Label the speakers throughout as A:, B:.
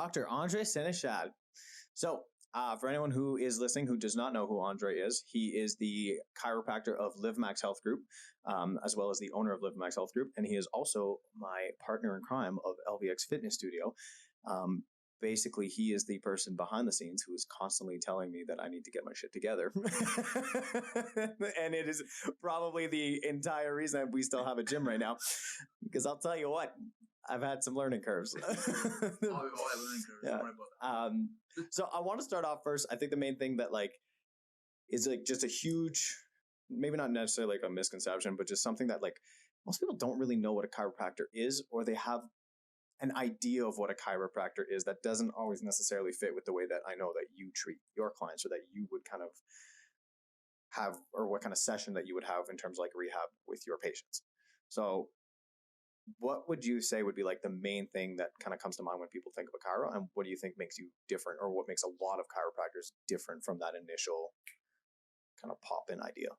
A: Dr. Andre Senechal. So, for anyone who is listening who does not know who Andre is, he is the chiropractor of LiveMax Health Group, as well as the owner of LiveMax Health Group, and he is also my partner in crime of LVX Fitness Studio. Basically, he is the person behind the scenes who is constantly telling me that I need to get my shit together. And it is probably the entire reason that we still have a gym right now, because I'll tell you what, I've had some learning curves.
B: All have learning curves.
A: Yeah.
B: Don't worry about that.
A: So I want to start off first. I think the main thing that is just a huge, maybe not necessarily like a misconception, but just something that most people don't really know what a chiropractor is, or they have an idea of what a chiropractor is that doesn't always necessarily fit with the way that I know that you treat your clients, or that you would kind of have, or what kind of session that you would have in terms of rehab with your patients. So what would you say would be the main thing that kind of comes to mind when people think of a chiro, and what do you think makes you different, or what makes a lot of chiropractors different from that initial kind of pop-in idea?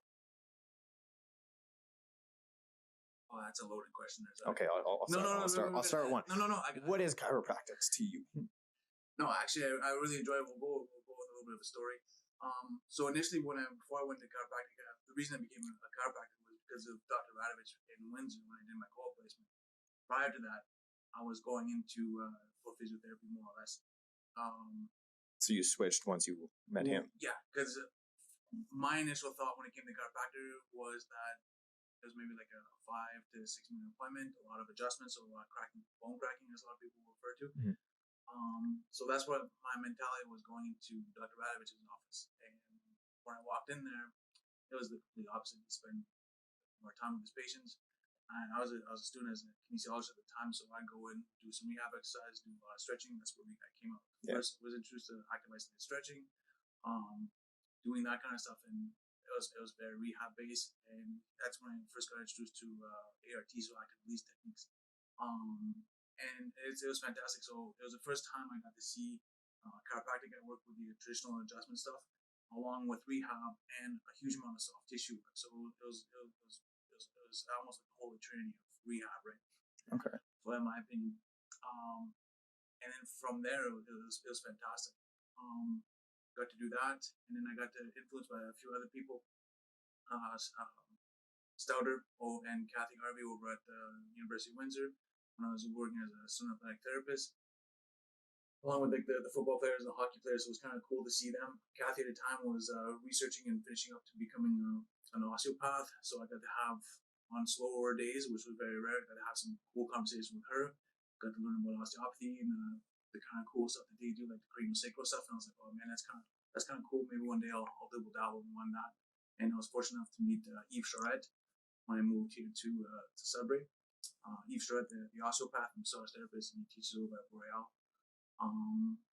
B: Oh, that's a loaded question.
A: Okay, I'll start one.
B: No.
A: What is chiropractics to you?
B: No, actually, I really enjoy it. We'll go with a little bit of a story. So initially, before I went to chiropractic, the reason I became a chiropractor was because of Dr. Radovich in Windsor when I did my co-op placement. Prior to that, I was going into for physiotherapy more or less.
A: So you switched once you met him?
B: Yeah, because my initial thought when it came to chiropractor was that it was maybe like a 5 to 6 minute appointment, a lot of adjustments, a lot of bone cracking, as a lot of people refer to.
A: Mm-hmm.
B: So that's what my mentality was going into Dr. Radovich's office. And when I walked in there, it was the complete opposite. He spent more time with his patients. And I was a student as a kinesiologist at the time, so I'd go in, do some rehab exercise, do a lot of stretching. That's where I came up.
A: Yeah.
B: First was introduced to active isolated stretching, doing that kind of stuff, and it was very rehab based. And that's when I first got introduced to ART, so active release techniques. And it was fantastic. So it was the first time I got to see chiropractic at work with the traditional adjustment stuff, along with rehab and a huge amount of soft tissue work. So it was almost like the holy trinity of rehab, right?
A: Okay.
B: So in my opinion, and then from there it was fantastic. Got to do that, and then I got to influence by a few other people. Stouter and Kathy Harvey over at the University of Windsor when I was working as a student athletic therapist, along with the football players and the hockey players. So it was kind of cool to see them. Kathy at the time was researching and finishing up to becoming an osteopath, so I got to have, on slower days, which was very rare, I got to have some cool conversations with her. Got to learn about osteopathy and the kind of cool stuff that they do, like the craniosacral stuff. And I was like, oh man, that's kind of cool. Maybe one day I'll double dabble on that. And I was fortunate enough to meet Yves Charette when I moved here to Sudbury. Yves Charette, the osteopath and massage therapist, and he teaches over at Royale.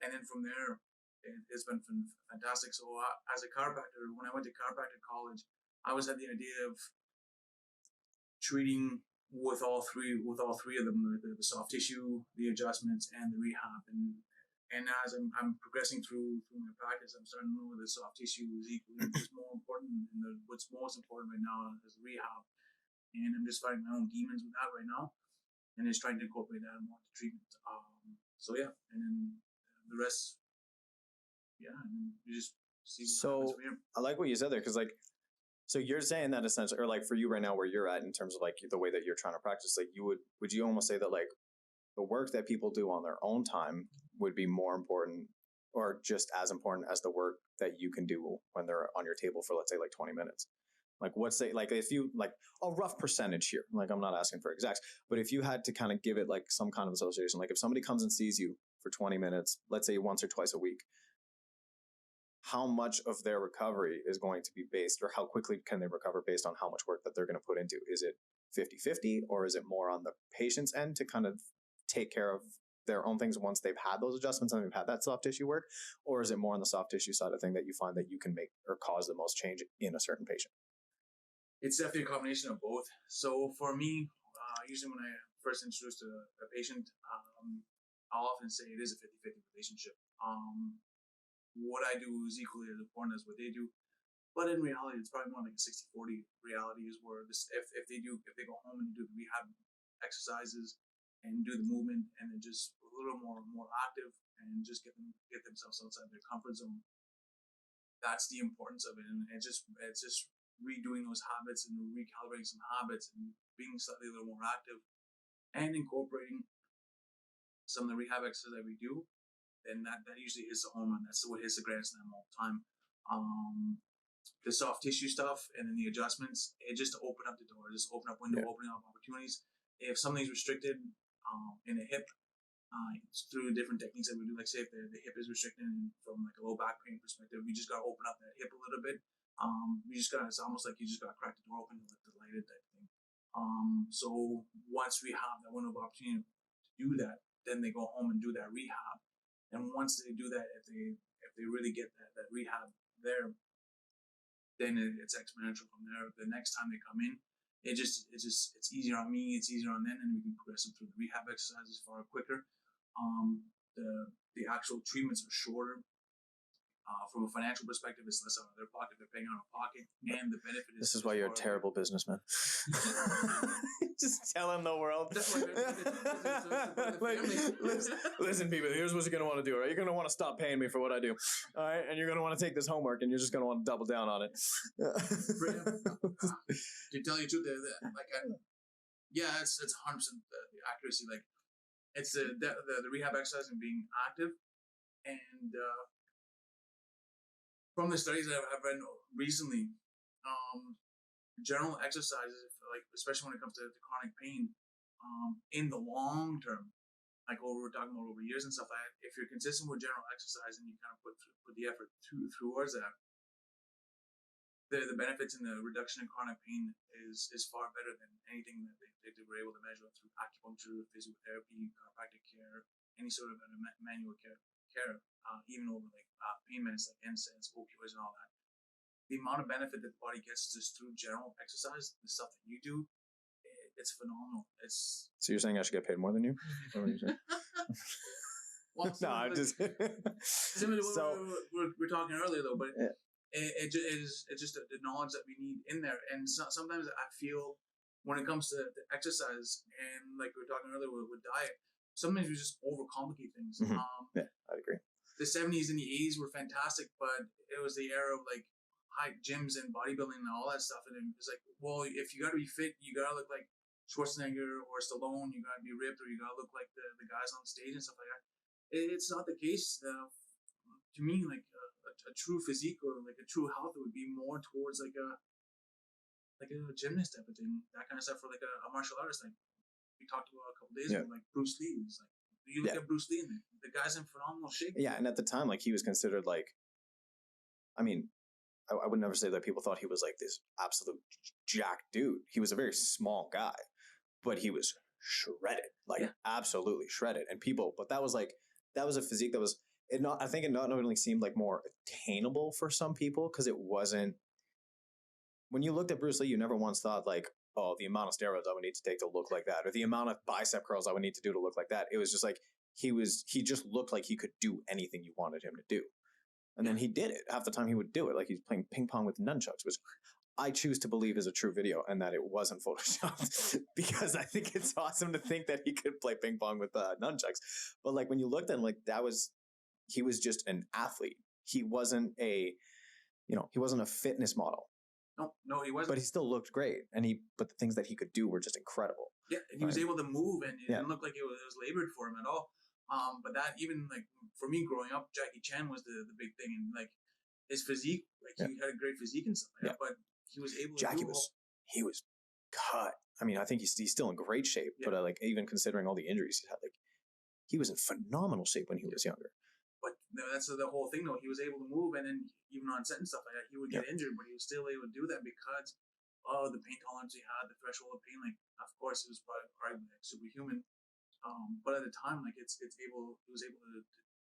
B: And then from there, it's been fantastic. So as a chiropractor, when I went to chiropractic college, I always had the idea of treating with all three of them, the soft tissue, the adjustments, and the rehab. And as I'm progressing through my practice, I'm starting to know the soft tissue is equally just more important, and what's most important right now is rehab. And I'm just fighting my own demons with that right now, and just trying to incorporate that more into treatment. So yeah, and then the rest, yeah, and you just see.
A: So I like what you said there, because so you're saying that essentially, or for you right now, where you're at in terms of the way that you're trying to practice, would you almost say that the work that people do on their own time would be more important, or just as important as the work that you can do when they're on your table for, let's say, 20 minutes? What's if you a rough percentage here, I'm not asking for exacts, but if you had to kind of give it some kind of association, if somebody comes and sees you for 20 minutes, let's say once or twice a week, how much of their recovery is going to be based, or how quickly can they recover based on how much work that they're going to put into? Is it 50-50, or is it more on the patient's end to kind of take care of their own things once they've had those adjustments and they've had that soft tissue work? Or is it more on the soft tissue side of thing that you find that you can make or cause the most change in a certain patient?
B: It's definitely a combination of both. So for me, usually when I first introduce a patient, I'll often say it is a 50-50 relationship. What I do is equally as important as what they do. But in reality, it's probably more like a 60-40 reality, is where if they go home and do the rehab exercises and do the movement and then just a little more active, and just get themselves outside their comfort zone. That's the importance of it, and it's just redoing those habits and recalibrating some habits and being slightly a little more active and incorporating some of the rehab exercises that we do. Then that usually hits the home run. That's what hits the grand slam all the time. The soft tissue stuff and then the adjustments, it just open up the door, just open up window, opening up opportunities. If something's restricted in a hip, through different techniques that we do, like say if the hip is restricted from like a low back pain perspective, we just got to open up that hip a little bit. It's almost like you just got to crack the door open and let the light in type thing. So once we have that window of opportunity to do that, then they go home and do that rehab. And once they do that, if they really get that rehab there, then it's exponential from there. The next time they come in, it's easier on me, it's easier on them, and we can progress them through the rehab exercises far quicker. The actual treatments are shorter. From a financial perspective, it's less out of their pocket. They're paying out of pocket, and the benefit is.
A: This is why you're a terrible businessman. Just telling the world. Listen, people. Here's what you're gonna want to do. Right? You're gonna want to stop paying me for what I do. All right, and you're gonna want to take this homework, and you're just gonna want to double down on it.
B: To tell you the truth, it's 100% the accuracy. Like, it's the rehab exercise and being active, and from the studies that I've read recently, general exercises, like especially when it comes to chronic pain, in the long term, like what we're talking about over years and stuff like that, if you're consistent with general exercise and you kind of put the effort towards that, the benefits and the reduction in chronic pain is far better than anything that they were able to measure through acupuncture, physiotherapy, chiropractic care, any sort of manual care, even over like pain meds like NSAIDs, opioids, and all that. The amount of benefit that the body gets just through general exercise, the stuff that you do, it's phenomenal.
A: So you're saying I should get paid more than you? What are you saying?
B: Well,
A: no, I'm just.
B: Similar to what we're talking earlier, though, but it's just the knowledge that we need in there. And sometimes I feel when it comes to exercise and like we were talking earlier with diet, sometimes we just overcomplicate things.
A: Mm-hmm. Yeah, I agree.
B: The 70s and the 80s were fantastic, but it was the era of like high gyms and bodybuilding and all that stuff. And it was like, well, if you got to be fit, you got to look like Schwarzenegger or Stallone. You got to be ripped, or you got to look like the guys on stage and stuff like that. It's not the case. To me, like a true physique or like a true health would be more towards like a gymnast type of thing, that kind of stuff, for like a martial artist. Like we talked about a couple days ago, like Bruce Lee. It's like you look at Bruce Lee, and the guy's in phenomenal shape.
A: Yeah, and at the time, like he was considered like, I mean, I would never say that people thought he was like this absolute jacked dude. He was a very small guy, but he was shredded, like absolutely shredded. And but that was a physique that was, I think it not only seemed like more attainable for some people, because it wasn't, when you looked at Bruce Lee, you never once thought like, oh, the amount of steroids I would need to take to look like that, or the amount of bicep curls I would need to do to look like that. It was just like, he just looked like he could do anything you wanted him to do. And then he did it. Half the time he would do it. Like he's playing ping pong with nunchucks, which I choose to believe is a true video and that it wasn't photoshopped because I think it's awesome to think that he could play ping pong with nunchucks. But like when you looked at him, like he was just an athlete. He wasn't a fitness model.
B: No, he wasn't.
A: But he still looked great. But the things that he could do were just incredible.
B: Yeah, and he was able to move, and it didn't look like it was labored for him at all. But that, even like for me growing up, Jackie Chan was the big thing, and like his physique, like he had a great physique and stuff like that, but he was able to
A: he was cut. I mean, I think he's still in great shape, but like even considering all the injuries he had, like he was in phenomenal shape when he was younger.
B: But that's the whole thing, though. He was able to move, and then even on set and stuff like that, he would get injured, but he was still able to do that because of the pain tolerance he had, the threshold of pain. Like, of course, it was probably like superhuman. But at the time, like he was able to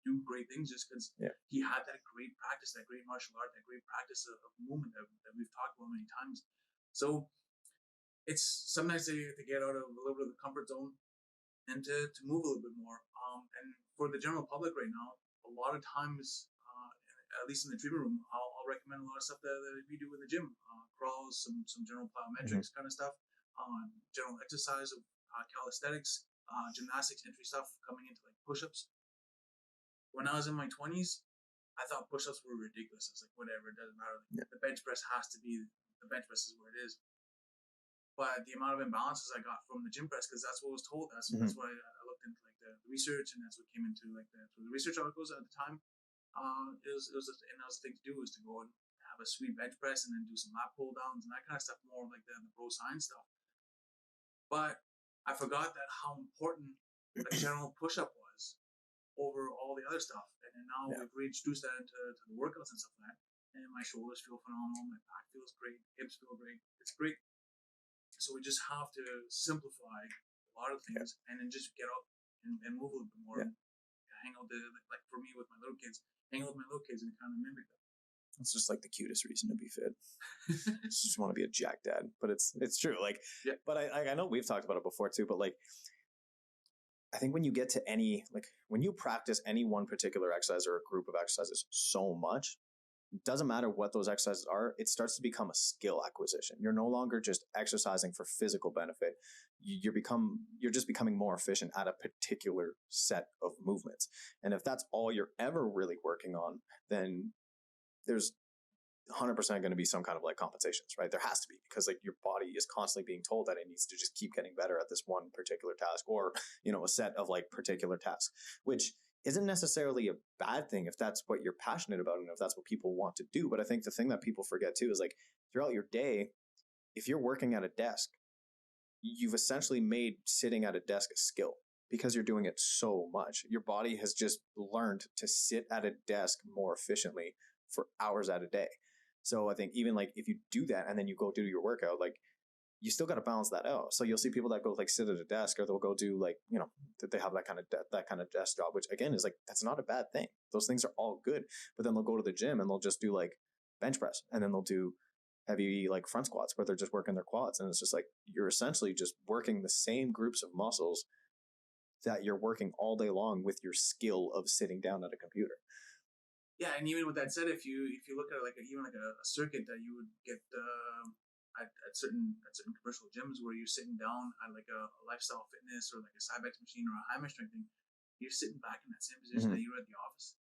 B: do great things just because he had that great practice, that great martial art, that great practice of movement that we've talked about many times. So it's sometimes to get out of a little bit of the comfort zone and to move a little bit more. And for the general public right now, a lot of times, at least in the treatment room, I'll recommend a lot of stuff that we do in the gym, crawls, some general plyometrics kind of stuff, general exercise of calisthenics, gymnastics, entry stuff, coming into like push-ups. when I was in my 20s, I thought push-ups were ridiculous. I was like, whatever, it doesn't matter. Like, the bench press has to be, the bench press is what it is. But the amount of imbalances I got from the gym press, because that's what was told. That's why I looked into like the research, and that's what came into like the research articles at the time. It was the thing to do was to go and have a sweet bench press and then do some lat pull downs and that kind of stuff, more like the pro science stuff. But I forgot that how important a general push up was over all the other stuff. And then now we've reintroduced that into the workouts and stuff like that. And my shoulders feel phenomenal, my back feels great, hips feel great. It's great. So we just have to simplify a lot of things and then just get up and move a little bit more. Hang out like for me with my little kids, hang out with my little kids and kind of mimic them.
A: It's just like the cutest reason to be fit. Just want to be a jack dad, but it's true. Like, but I know we've talked about it before too, but like, I think when you get to when you practice any one particular exercise or a group of exercises so much, it doesn't matter what those exercises are, it starts to become a skill acquisition. You're no longer just exercising for physical benefit. You're just becoming more efficient at a particular set of movements. And if that's all you're ever really working on, then there's 100% going to be some kind of like compensations, right? There has to be, because like your body is constantly being told that it needs to just keep getting better at this one particular task, or, a set of like particular tasks, which isn't necessarily a bad thing if that's what you're passionate about and if that's what people want to do. But I think the thing that people forget too is like throughout your day, if you're working at a desk, you've essentially made sitting at a desk a skill because you're doing it so much. Your body has just learned to sit at a desk more efficiently for hours at a day. So I think even like if you do that and then you go do your workout, like you still got to balance that out. So you'll see people that go like sit at a desk, or they'll go do like, that they have that kind of desk job, which again is like, that's not a bad thing. Those things are all good. But then they'll go to the gym and they'll just do like bench press, and then they'll do heavy like front squats where they're just working their quads. And it's just like, you're essentially just working the same groups of muscles that you're working all day long with your skill of sitting down at a computer.
B: Yeah, and even with that said, if you look at even a circuit that you would get at certain commercial gyms where you're sitting down at like a lifestyle fitness or like a Cybex machine or a high strength thing, you're sitting back in that same position that you were at the office.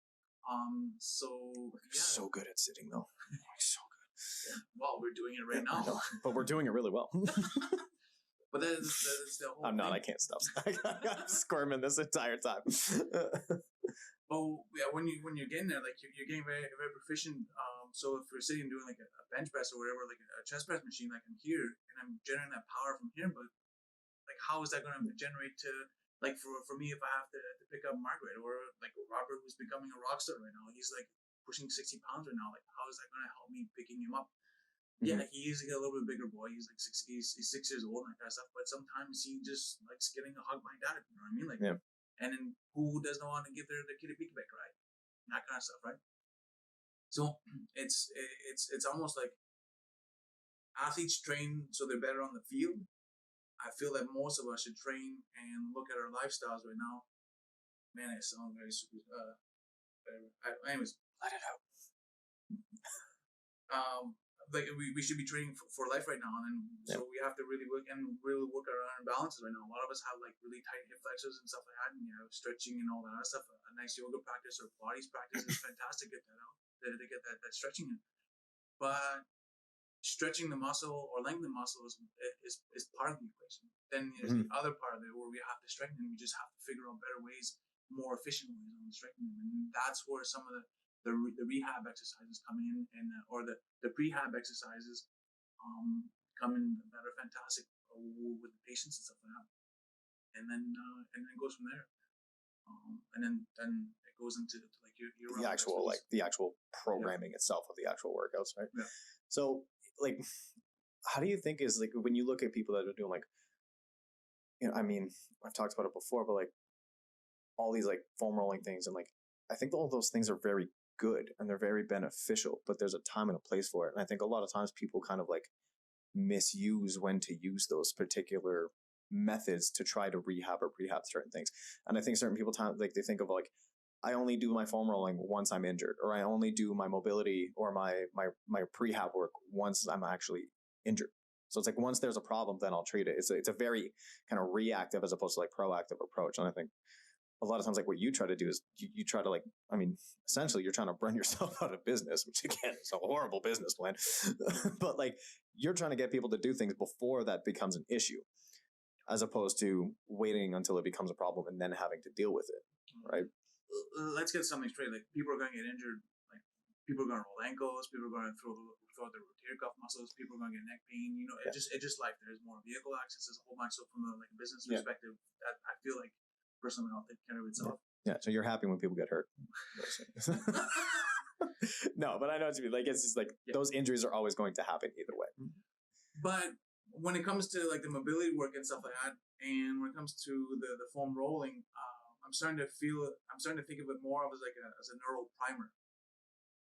A: So good at sitting though. So good.
B: Yeah. Well, we're doing it right now,
A: but we're doing it really well.
B: But that's the whole.
A: I'm not. I can't stop. I'm squirming this entire time.
B: Oh yeah, when you're getting there, like you're getting very very proficient. So if you're sitting doing like a bench press or whatever, like a chest press machine, like I'm here and I'm generating that power from here, but like how is that going to generate to like for me if I have to pick up Margaret or like Robert who's becoming a rock star right now, he's like pushing 60 pounds right now. Like how is that going to help me picking him up? Yeah, he is a little bit bigger boy. He's like he's 6 years old and that kind of stuff. But sometimes he just likes getting a hug by dad. You know what I mean? Like, and then who doesn't want to give their kid a piggyback ride? That kind of stuff, right? So it's almost like athletes train so they're better on the field. I feel that most of us should train and look at our lifestyles right now. Man, I sound very super. Anyways,
A: let it out.
B: Like we should be training for life right now, and so we have to really work our imbalances right now. A lot of us have like really tight hip flexors and stuff like that, and stretching and all that other stuff. A nice yoga practice or Pilates practice is fantastic. Get that out, to get that stretching in. But stretching the muscle or lengthening the muscle is part of the equation. Then there's the other part of it where we have to strengthen. We just have to figure out better ways, more efficient ways on strengthening them, and that's where some of the rehab exercises come in, and or the prehab exercises come in that are fantastic with the patients and stuff like that, and then it goes from there, and then it goes into like your
A: the actual exercise. Like the actual programming itself of the actual workouts, right?
B: Yeah.
A: So like, how do you think is like when you look at people that are doing like, I mean, I've talked about it before, but like all these like foam rolling things, and like I think all those things are very good and they're very beneficial, but there's a time and a place for it. And I think a lot of times people kind of like misuse when to use those particular methods to try to rehab certain things. And I think certain people like they think of like, I only do my foam rolling once I'm injured, or I only do my mobility or my prehab work once I'm actually injured. So it's like once there's a problem, then I'll treat it. It's a very kind of reactive as opposed to like proactive approach. And I think a lot of times, like what you try to do is you try to essentially you're trying to burn yourself out of business, which again is a horrible business plan. But like you're trying to get people to do things before that becomes an issue, as opposed to waiting until it becomes a problem and then having to deal with it, right?
B: Let's get something straight. Like people are going to get injured. Like people are going to roll ankles. People are going to throw their rotator cuff muscles. People are going to get neck pain. You know, it's just life. There's more vehicle accidents. There's a whole bunch. So from a business perspective, that I feel like personally I'll take care of itself.
A: Yeah. So you're happy when people get hurt. No, but I know what you mean. Like it's just like those injuries are always going to happen either way.
B: But when it comes to like the mobility work and stuff like that, and when it comes to the foam rolling, I'm starting to think of it more of as as a neural primer.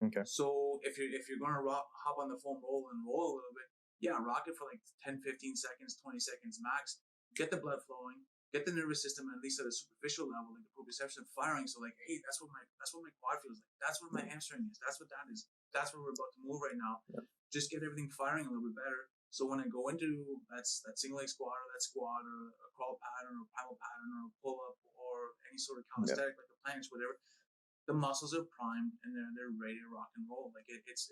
A: Okay.
B: So if you're going to hop on the foam roll and roll a little bit, rock it for like 10, 15 seconds, 20 seconds max. Get the blood flowing. Get the nervous system at least at a superficial level, like the proprioception firing. So like, hey, that's what my quad feels like. That's what my hamstring is. That's what that is. That's where we're about to move right now. Yeah. Just get everything firing a little bit better. So when I go into that single leg squat or that squat or a crawl pattern or primal pattern or a pull up or any sort of calisthenic like a planche, whatever, the muscles are primed and they're ready to rock and roll. Like it's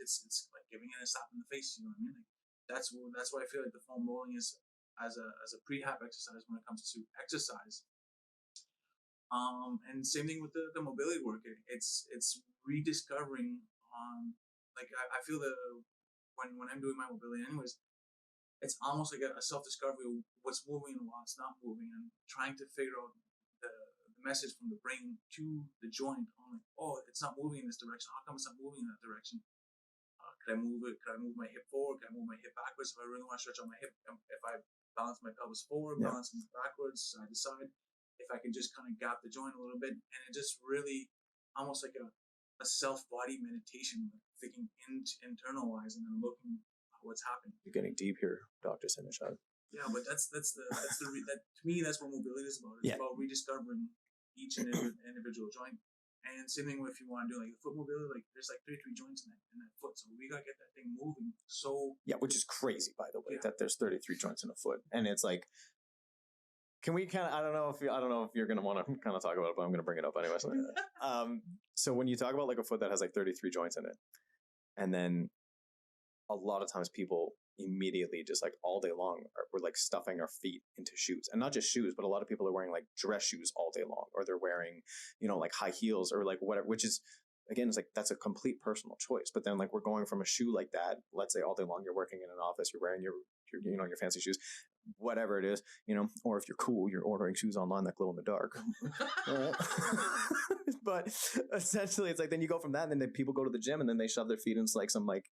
B: like giving it a slap in the face. You know what I mean? Like that's why I feel like the foam rolling is as a prehab exercise when it comes to exercise. And same thing with the mobility work. It's rediscovering like I feel when I'm doing my mobility anyways, it's almost like a self-discovery of what's moving and what's not moving, and trying to figure out the message from the brain to the joint on like, oh, it's not moving in this direction. How come it's not moving in that direction? Could I move it? Could I move my hip forward? Could I move my hip backwards? If I really want to stretch out my hip, if I balance my pelvis forward, balance it backwards, side to side, if I can just kind of gap the joint a little bit, and it just really almost like a self-body meditation, like thinking internalizing and looking at what's happening.
A: You're getting deep here, Dr. Senechal.
B: Yeah, but that's to me that's what mobility is about. It's about rediscovering each and every individual joint. And same thing if you want to do like the foot mobility, like there's like 33 joints in that foot, so we gotta get that thing moving. So
A: which is crazy, by the way, that there's 33 joints in a foot, and it's like, can we kind of? I don't know if you're gonna want to kind of talk about it, but I'm gonna bring it up anyway. So when you talk about like a foot that has like 33 joints in it, and then a lot of times people immediately just like all day long we're like stuffing our feet into shoes, and not just shoes, but a lot of people are wearing like dress shoes all day long, or they're wearing like high heels or like whatever, which is again it's like that's a complete personal choice. But then like we're going from a shoe like that, let's say all day long you're working in an office, you're wearing your fancy shoes, whatever it is, or if you're cool, you're ordering shoes online that glow in the dark. But essentially it's like then you go from that, and then people go to the gym and then they shove their feet into like some like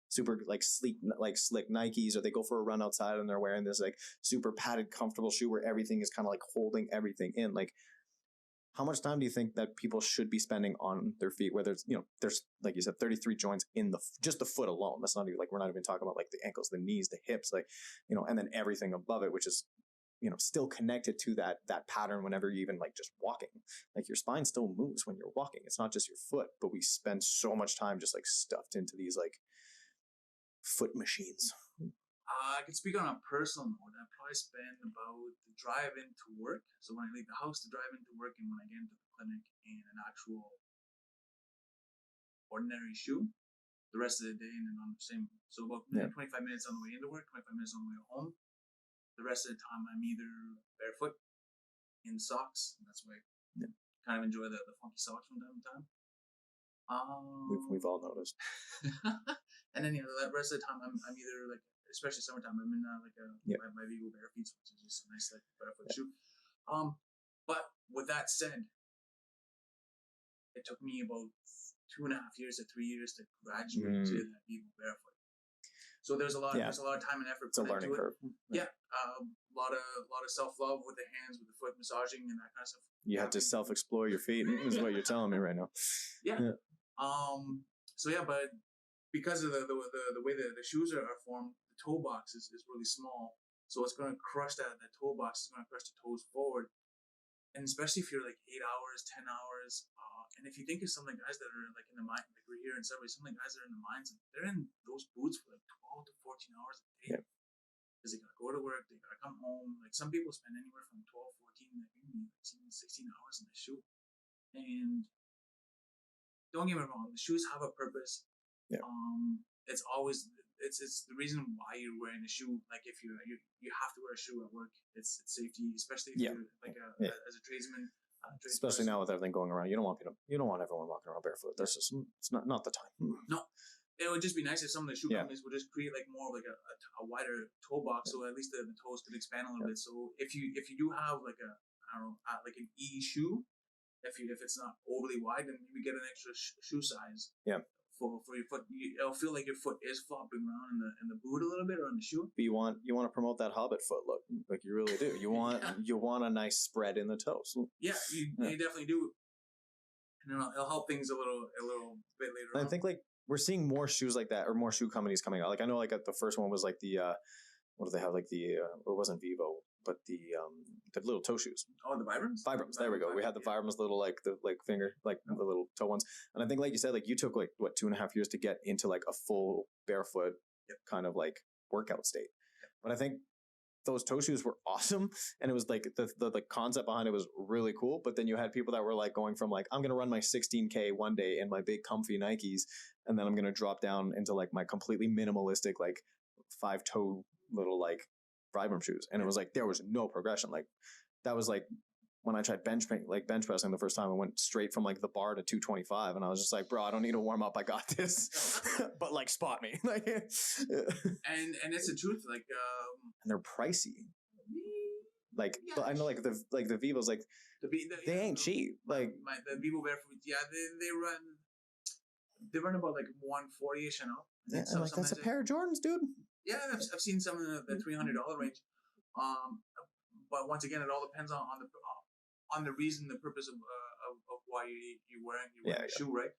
A: super like sleek like slick Nikes, or they go for a run outside and they're wearing this like super padded comfortable shoe where everything is kind of like holding everything in. Like how much time do you think that people should be spending on their feet, where there's there's like you said 33 joints in just the foot alone? That's not even like, we're not even talking about like the ankles, the knees, the hips, like and then everything above it, which is still connected to that pattern whenever you even like just walking. Like your spine still moves when you're walking. It's not just your foot, but we spend so much time just like stuffed into these like foot machines.
B: I can speak on a personal note. I probably spend about the drive into work. So when I leave the house to drive into work, and when I get into the clinic in an actual ordinary shoe, the rest of the day, and then on the same. So about 25 minutes on the way into work, 25 minutes on the way home. The rest of the time, I'm either barefoot in socks. And that's why I kind of enjoy the funky socks from time to time.
A: We've all noticed.
B: And then the rest of the time, I'm either like, especially summertime, I'm in my Vigo Bare Feet, which is just a nice like barefoot shoe. But with that said, it took me about 2.5 years to 3 years to graduate to that Vigo Barefoot. So there's a lot of time and effort.
A: It's a learning curve.
B: A lot of self-love with the hands, with the foot massaging and that kind of stuff.
A: You had to self-explore your feet, is what you're telling me right now.
B: But because of the way the shoes are formed, the toe box is really small. So it's going to crush that toe box. It's going to crush the toes forward. And especially if you're like 8 hours, 10 hours. And if you think of some of the guys that are like in the mine, like we're here in Subway, some of the guys that are in the mines, they're in those boots for like 12 to 14 hours a day. Because they got to go to work, they got to come home. Like some people spend anywhere from 12, 14, like maybe 16 hours in the shoe. don't get me wrong. The shoes have a purpose.
A: Yeah.
B: It's always it's the reason why you're wearing a shoe. Like if you have to wear a shoe at work. It's safety, especially if you're like as a tradesman.
A: Especially now with everything going around, you don't want everyone walking around barefoot. That's just it's not the time.
B: No, it would just be nice if some of the shoe companies would just create like more of like a wider toe box, so at least the toes could expand a little bit. So if you do have like a I don't know like an E shoe, if it's not overly wide, then maybe get an extra shoe size.
A: Yeah.
B: For your foot, it'll feel like your foot is flopping around in the boot a little bit or in the shoe.
A: But you want to promote that Hobbit foot look, like you really do. You want you want a nice spread in the toes.
B: Yeah, you definitely do. And it'll help things a little bit later on.
A: I think like we're seeing more shoes like that, or more shoe companies coming out. Like I know, like the first one was like the what do they have? Like the it wasn't Vivo, but the little toe shoes.
B: Oh, the Vibrams.
A: Vibrams. There we go. We had the Vibrams, little like the finger, like the little toe ones. And I think, like you said, like you took like what 2.5 years to get into like a full barefoot kind of like workout state. But I think those toe shoes were awesome, and it was like the concept behind it was really cool. But then you had people that were like going from like, I'm gonna run my 16K one day in my big comfy Nikes, and then I'm gonna drop down into like my completely minimalistic like 5-toe little like Vibram shoes, and it was like there was no progression. Like that was like when I tried bench pressing the first time, I went straight from like the bar to 225, and I was just like, bro, I don't need to warm up, I got this. But like spot me. Like
B: and it's the truth, like
A: and they're pricey. Like but I know like the Vivos, like they ain't cheap. Like
B: the Vivo Barefoot, they run about like 140ish and up.
A: Yeah, so like that's a pair of Jordans, dude.
B: Yeah, I've seen some in the $300 range. But once again, it all depends on the reason, the purpose of why you're wearing a shoe, right?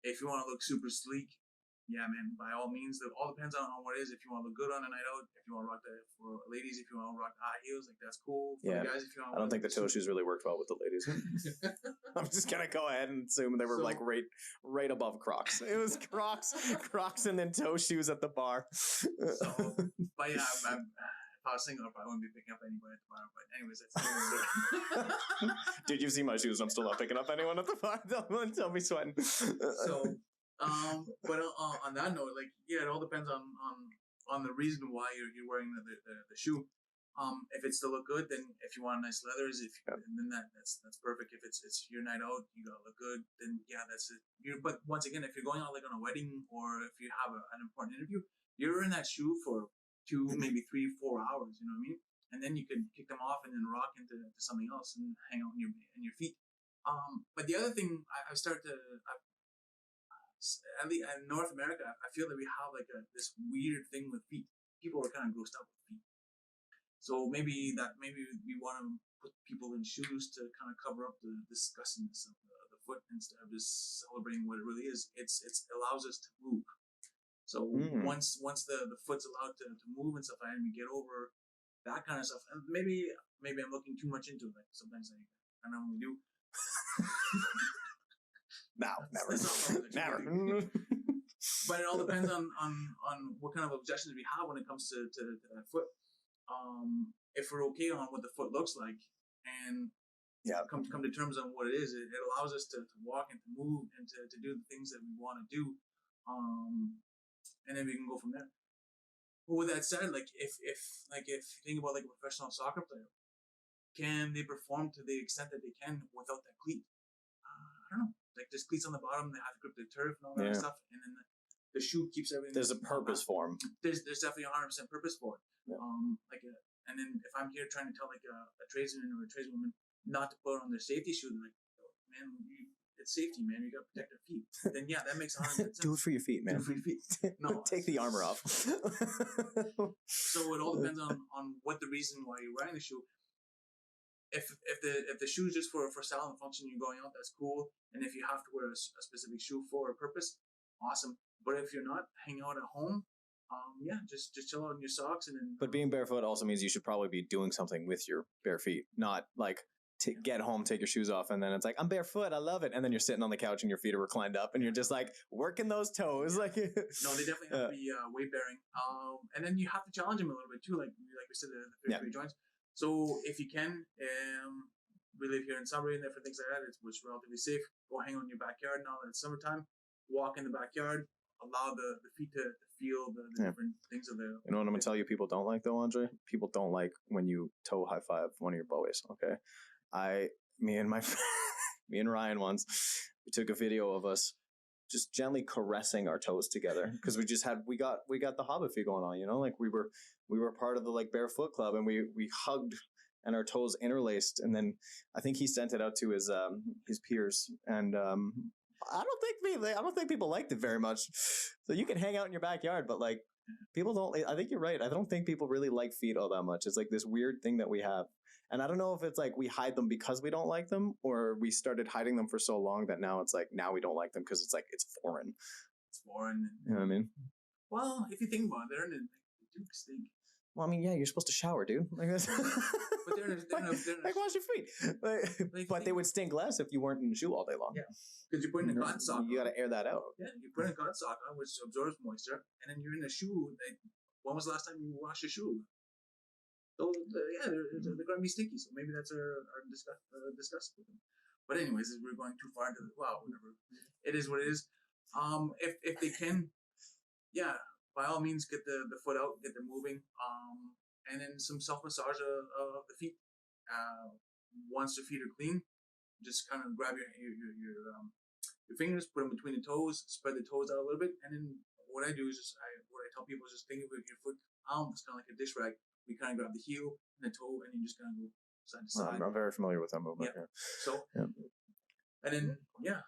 B: If you want to look super sleek, yeah, man, by all means, it all depends on what it is. If you want to look good on a night out, if you want to rock that for ladies, if you want to rock high heels, like that's cool. For the guys, if you want.
A: I don't think the toe shoes really worked well with the ladies. I'm just gonna go ahead and assume they were like right above Crocs. It was Crocs, and then toe shoes at the bar.
B: But yeah, if I was single, I probably wouldn't be picking up anybody at the bar. But anyways, that's
A: dude, you've seen my shoes. I'm still not picking up anyone at the bar. Don't be sweating.
B: So, but on that note, like, yeah, it all depends on the reason why you're wearing the shoe. If it's to look good, then if you want nice leathers, then that's perfect. If it's your night out, you gotta look good, then yeah, that's it. But once again, if you're going out like on a wedding, or if you have an important interview, you're in that shoe for 2, maybe 3, 4 hours. You know what I mean? And then you can kick them off and then rock into something else and hang out in your feet. But the other thing I started to, at least in North America, I feel that we have like this weird thing with feet. People are kind of grossed out with feet. So maybe we want to put people in shoes to kind of cover up the disgustingness of the foot instead of just celebrating what it really is. It allows us to move. So once the foot's allowed to move and stuff, and we get over that kind of stuff. And maybe I'm looking too much into it. Like sometimes I normally do.
A: No, never. Never.
B: But it all depends on what kind of objections we have when it comes to that foot. If we're okay on what the foot looks like, and come to terms on what it is, it allows us to walk and to move and to do the things that we want to do, and then we can go from there. But with that said, like if you think about like a professional soccer player, can they perform to the extent that they can without that cleat? I don't know. Like there's cleats on the bottom, they have to grip the turf and all that stuff, and then the shoe keeps everything.
A: There's a purpose for them.
B: There's definitely 100% purpose for it.
A: Yeah.
B: And then if I'm here trying to tell like a tradesman or a tradeswoman not to put on their safety shoe, they're like, oh, man, it's safety, man. You got to protect their feet. Then yeah, that makes 100% sense.
A: Do it for your feet, man.
B: Do it for your feet. No,
A: take the armor off.
B: So it all depends on what the reason why you're wearing the shoe. If the shoe is just for style and function, you're going out, that's cool. And if you have to wear a specific shoe for a purpose, awesome. But if you're not, hang out at home. Just chill out in your socks and then.
A: But being barefoot also means you should probably be doing something with your bare feet, not like get home, take your shoes off, and then it's like, I'm barefoot, I love it, and then you're sitting on the couch and your feet are reclined up, and you're just like working those toes, like.
B: No, they definitely have to be weight bearing, and then you have to challenge them a little bit too, like we said, the 3 joints. So if you can, we live here in Sudbury and different things like that, which is relatively safe. Go hang on your backyard now that it's summertime. Walk in the backyard. Allow the feet to feel the different things of the.
A: You know what I'm gonna tell you? People don't like though, Andre. People don't like when you toe high five one of your boys. Okay, me and Ryan once, we took a video of us just gently caressing our toes together because we got the Hobbit feet going on. You know, like we were part of the like barefoot club, and we hugged and our toes interlaced, and then I think he sent it out to his peers, and I don't think people liked it very much. So you can hang out in your backyard, but like people don't. I think you're right. I don't think people really like feet all that much. It's like this weird thing that we have, and I don't know if it's like we hide them because we don't like them, or we started hiding them for so long that now it's like now we don't like them because it's like it's foreign.
B: It's foreign.
A: You know what I mean?
B: Well, if you think about it, they do stink.
A: Well, I mean, yeah, you're supposed to shower, dude. Like,
B: but they're
A: like wash your feet. But they would stink less if you weren't in a shoe all day long.
B: Yeah, because you're putting a cotton sock.
A: You got to air that out.
B: Yeah, you put a cotton sock on, which absorbs moisture, and then you're in a shoe. When was the last time you washed your shoe? So they're going to be stinky. So maybe that's our discuss with them. But anyways, we're going too far into whatever. It is what it is. If they can, yeah. By all means, get the foot out, get them moving, and then some self-massage of the feet. Once the feet are clean, just kind of grab your fingers, put them between the toes, spread the toes out a little bit, and then what I do is what I tell people is just think of your foot it's kind of like a dish rag. We kind of grab the heel and the toe, and you just kind of go side to side.
A: I'm very familiar with that movement.
B: Yeah. So, and then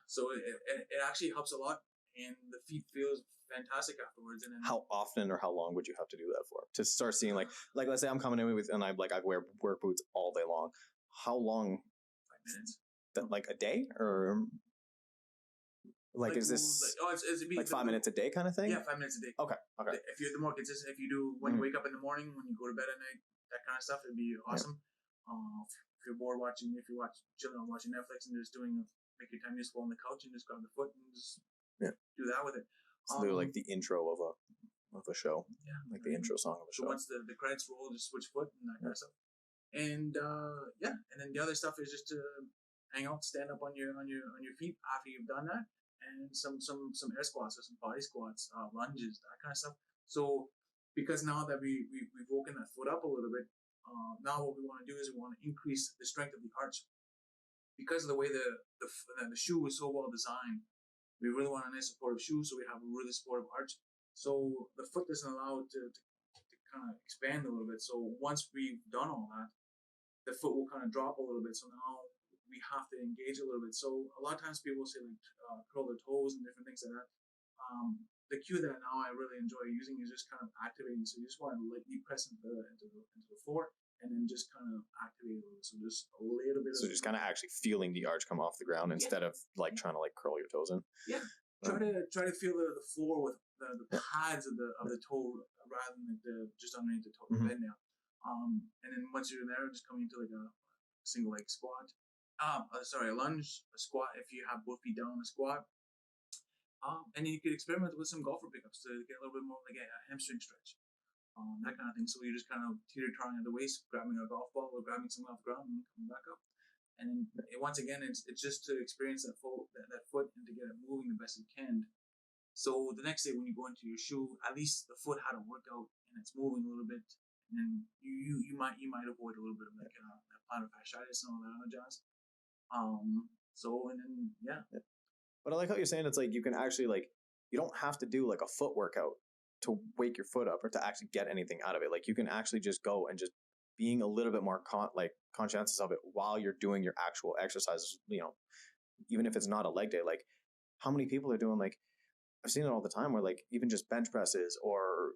B: so it actually helps a lot, and the feet feels fantastic afterwards. And then
A: how often or how long would you have to do that for to start seeing like let's say I'm coming in with and I wear work boots all day long. How long?
B: 5 minutes.
A: That like a day or like is this like 5 minutes a day kind of thing?
B: Yeah, 5 minutes a day.
A: Okay.
B: If you're the more consistent, if you do when you wake up in the morning, when you go to bed at night, that kind of stuff, it'd be awesome. Yeah. If you're bored chilling on watching Netflix and just make your time useful on the couch and just grab the foot and just do that with it.
A: So they're like the intro of a show, like the intro song of a show.
B: So once the credits roll, just switch foot and that kind of stuff. And and then the other stuff is just to hang out, stand up on your feet after you've done that, and some air squats or some body squats, lunges, that kind of stuff. So because now that we've woken that foot up a little bit, now what we want to do is we want to increase the strength of the arch. Because of the way the shoe is so well designed, we really want a nice supportive shoe, so we have a really supportive arch. So the foot doesn't allow it to kind of expand a little bit. So once we've done all that, the foot will kind of drop a little bit. So now we have to engage a little bit. So a lot of times people say like curl their toes and different things like that. The cue that now I really enjoy using is just kind of activating. So you just want to lightly press into the floor and then just kind of activate a little. So just a little bit.
A: So just kind of actually feeling the arch come off the ground instead of like trying to like curl your toes in.
B: Yeah. Try to feel the floor with the pads of the toe rather than just underneath the toe bed now. And then once you're there, just coming into like a single leg squat. A lunge, a squat if you have both feet down, a squat. And then you could experiment with some golfer pickups to get a little bit more like a hamstring stretch. That kind of thing. So you're just kind of teeter-tottering at the waist, grabbing a golf ball or grabbing something off the ground and coming back up. And then once again, it's just to experience that foot and to get it moving the best it can. So the next day when you go into your shoe, at least the foot had a workout and it's moving a little bit. And then you might avoid a little bit of like plantar fasciitis and all that other jazz.
A: But I like how you're saying it's like you can actually like you don't have to do like a foot workout to wake your foot up or to actually get anything out of it. Like you can actually just go and just being a little bit more conscientious of it while you're doing your actual exercises. You know, even if it's not a leg day, like how many people are doing like I've seen it all the time where like even just bench presses or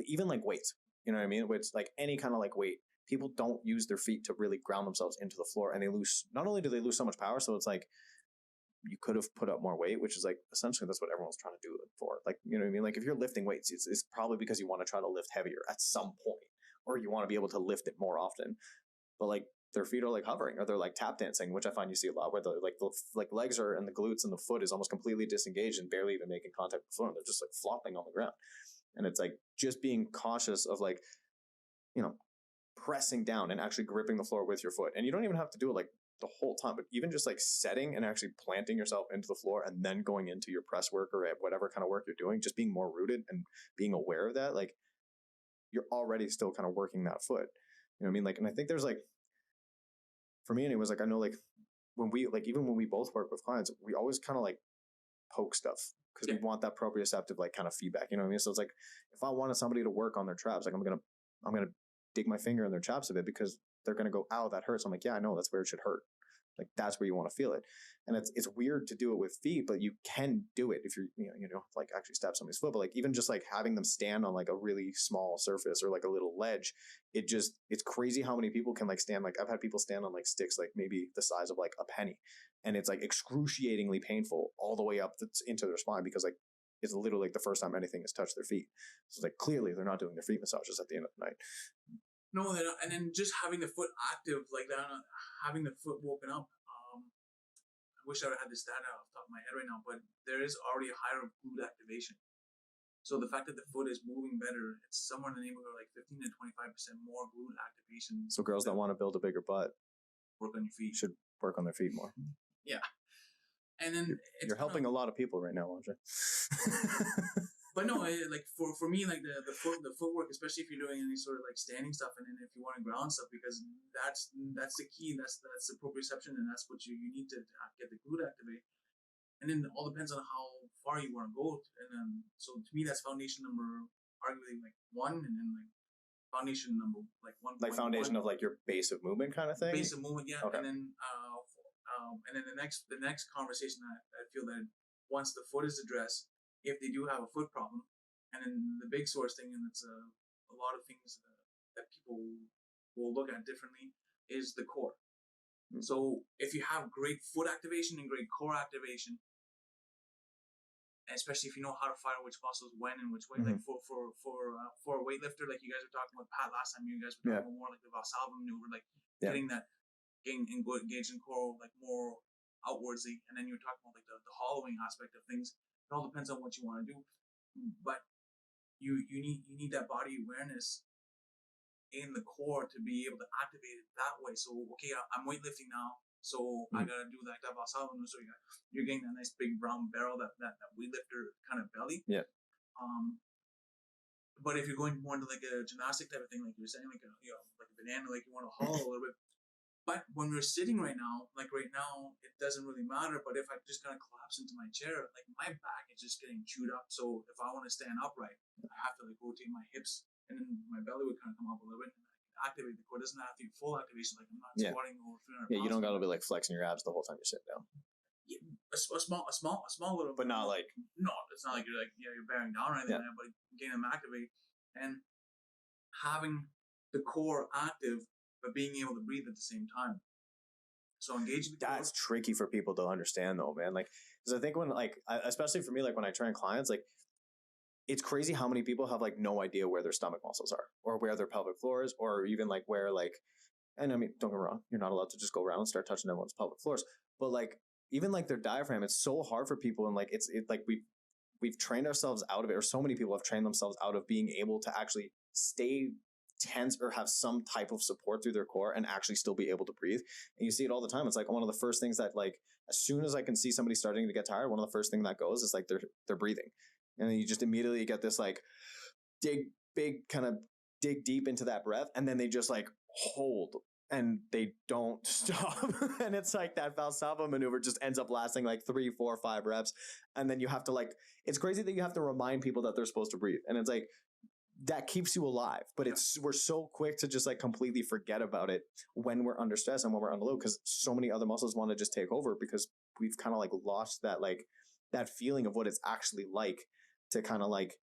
A: even like weights. You know what I mean? It's like any kind of like weight. People don't use their feet to really ground themselves into the floor, and not only do they lose so much power, so it's like you could have put up more weight, which is like essentially that's what everyone's trying to do it for. Like, you know what I mean? Like if you're lifting weights, it's probably because you want to try to lift heavier at some point, or you want to be able to lift it more often. But like their feet are like hovering, or they're like tap dancing, which I find you see a lot, where the legs are and the glutes and the foot is almost completely disengaged and barely even making contact with the floor. And they're just like flopping on the ground. And it's like just being cautious of like, you know, pressing down and actually gripping the floor with your foot. And you don't even have to do it like the whole time, but even just like setting and actually planting yourself into the floor and then going into your press work or whatever kind of work you're doing, just being more rooted and being aware of that, like you're already still kind of working that foot. You know what I mean? Like, and I think there's like, for me anyways, like I know like when we like, even when we both work with clients, we always kind of like poke stuff because we want that proprioceptive like kind of feedback. You know what I mean? So it's like if I wanted somebody to work on their traps, like I'm gonna dig my finger in their traps a bit because they're gonna go, ow, that hurts. I'm like, yeah, I know that's where it should hurt. Like that's where you want to feel it. And it's weird to do it with feet, but you can do it if you're, like actually step somebody's foot. But like even just like having them stand on like a really small surface or like a little ledge, it's crazy how many people can like stand. Like I've had people stand on like sticks like maybe the size of like a penny, and it's like excruciatingly painful all the way up into their spine because like it's literally like the first time anything has touched their feet. So it's like clearly they're not doing their feet massages at the end of the night.
B: No, they're not. And then just having the foot active like that, having the foot woken up. I wish I had this data off the top of my head right now, but there is already a higher glute activation. So the fact that the foot is moving better, it's somewhere in the neighborhood of like 15 to 25% more glute activation.
A: So girls that want to build a bigger butt,
B: work on your feet.
A: Should work on their feet more.
B: Yeah. And then
A: you're helping a lot of people right now, aren't you?
B: But no, like for me, like the footwork, especially if you're doing any sort of like standing stuff, and then if you want to ground stuff, because that's the key. That's the proprioception, and that's what you need to get the glute activate. And then it all depends on how far you want to go. And then so to me, that's foundation number arguably like 1, and then like foundation number like 1.
A: Like foundation of like your base of movement kind of thing.
B: Base of movement, yeah.
A: Okay.
B: And then the next conversation I feel that once the foot is addressed, if they do have a foot problem, and then the big source thing, and it's a lot of things that people will look at differently, is the core. Mm-hmm. So if you have great foot activation and great core activation, especially if you know how to fire which muscles when and which way, mm-hmm. like for a weightlifter, like you guys were talking about Pat last time, you guys were talking about more like the Valsalva maneuver, like getting engaged in core like more outwardsly, and then you were talking about like the hollowing aspect of things. It all depends on what you want to do, but you need that body awareness in the core to be able to activate it that way. So okay, I'm weightlifting now, so I gotta do like that Valsalva. So you're getting that nice big brown barrel, that weightlifter kind of belly.
A: Yeah.
B: But if you're going more into like a gymnastic type of thing, like you were saying, like like a banana, like you want to haul a little bit. But when we're sitting right now, like right now, it doesn't really matter. But if I just kind of collapse into my chair, like my back is just getting chewed up. So if I want to stand upright, I have to like rotate my hips, and then my belly would kind of come up a little bit, and I can activate the core. It doesn't have to be full activation. Like I'm not squatting over 300 pounds.
A: Yeah, you don't got to be like flexing your abs the whole time you're sitting down.
B: Yeah, a small little.
A: But not like.
B: No, it's not like you're you're bearing down or anything like that, but getting them activated and having the core active, but being able to breathe at the same time. So engaging the core.
A: That's tricky for people to understand though, man. Like, because I think when especially for me, like when I train clients, like it's crazy how many people have like no idea where their stomach muscles are or where their pelvic floor is, or even like where like, and I mean, don't get me wrong, you're not allowed to just go around and start touching everyone's pelvic floors, but like even like their diaphragm, it's so hard for people. And like, it's like we've trained ourselves out of it, or so many people have trained themselves out of being able to actually stay tense or have some type of support through their core and actually still be able to breathe. And you see it all the time. It's like one of the first things that like, as soon as I can see somebody starting to get tired, one of the first things that goes is like they're breathing. And then you just immediately get this like dig deep into that breath. And then they just like hold and they don't stop. And it's like that Valsalva maneuver just ends up lasting like 3, 4, 5 reps. And then you have to like, it's crazy that you have to remind people that they're supposed to breathe. And it's like, that keeps you alive, but we're so quick to just like completely forget about it when we're under stress and when we're under load, because so many other muscles want to just take over because we've kind of like lost that like that feeling of what it's actually like to kind of like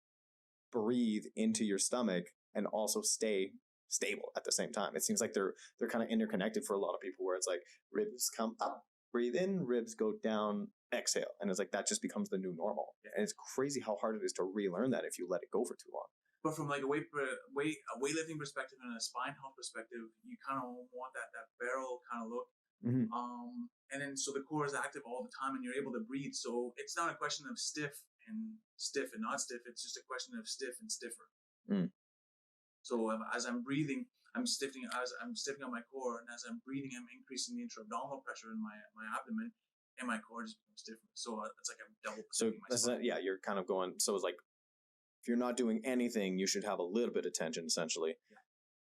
A: breathe into your stomach and also stay stable at the same time. It seems like they're kind of interconnected for a lot of people, where it's like ribs come up, breathe in, ribs go down, exhale, and it's like that just becomes the new normal. And it's crazy how hard it is to relearn that if you let it go for too long.
B: But from like a weightlifting perspective and a spine health perspective, you kind of want that barrel kind of look.
A: Mm-hmm.
B: And then so the core is active all the time and you're able to breathe. So it's not a question of stiff and not stiff. It's just a question of stiff and stiffer.
A: Mm.
B: So as I'm breathing, I'm stiffening up my core, and as I'm breathing, I'm increasing the intra-abdominal pressure in my abdomen, and my core just becomes different. So it's like I'm double protecting my spine.
A: Yeah, you're kind of going. So it's like if you're not doing anything, you should have a little bit of tension. Essentially,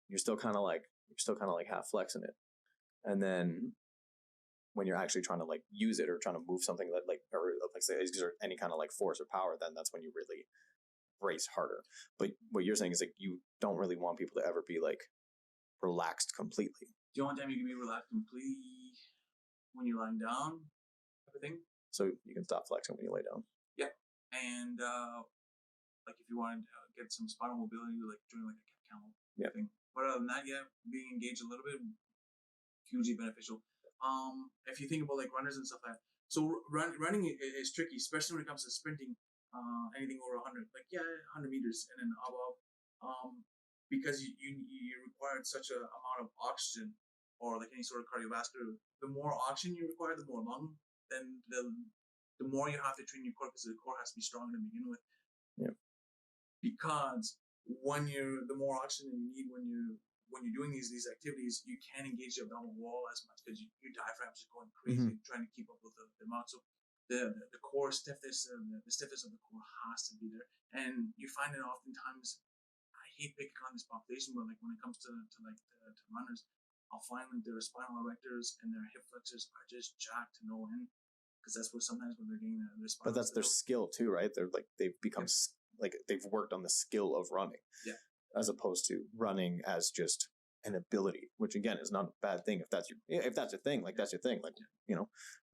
A: you're still kind of like half flexing it, and then when you're actually trying to like use it or trying to move something that or like say exert any kind of like force or power, then that's when you really brace harder. But what you're saying is like you don't really want people to ever be like relaxed completely.
B: The only time you can be relaxed completely when you're lying down, type of thing.
A: So you can stop flexing when you lay down.
B: Yeah, and like if you want to get some spinal mobility, like doing like a cat camel thing. But other than that, being engaged a little bit, hugely beneficial. If you think about like runners and stuff like that, so running is tricky, especially when it comes to sprinting. Anything over 100, 100 meters and then above, because you require such a amount of oxygen, or like any sort of cardiovascular. The more oxygen you require, the more lung. Then the more you have to train your core, because the core has to be strong to begin with.
A: Yeah.
B: Because the more oxygen you need when you're doing these activities, you can't engage the abdominal wall as much because your diaphragm's just going crazy trying to keep up with the amount. So the core stiffness, the stiffness of the core has to be there. And you find it oftentimes, I hate picking on this population, but like when it comes to runners, I'll find like their spinal erectors and their hip flexors are just jacked to no end, because that's where sometimes when they're getting their spinal.
A: But that's their skill too, right? They're like they've become like they've worked on the skill of running, as opposed to running as just an ability, which again is not a bad thing if that's your thing. Like that's your thing. Like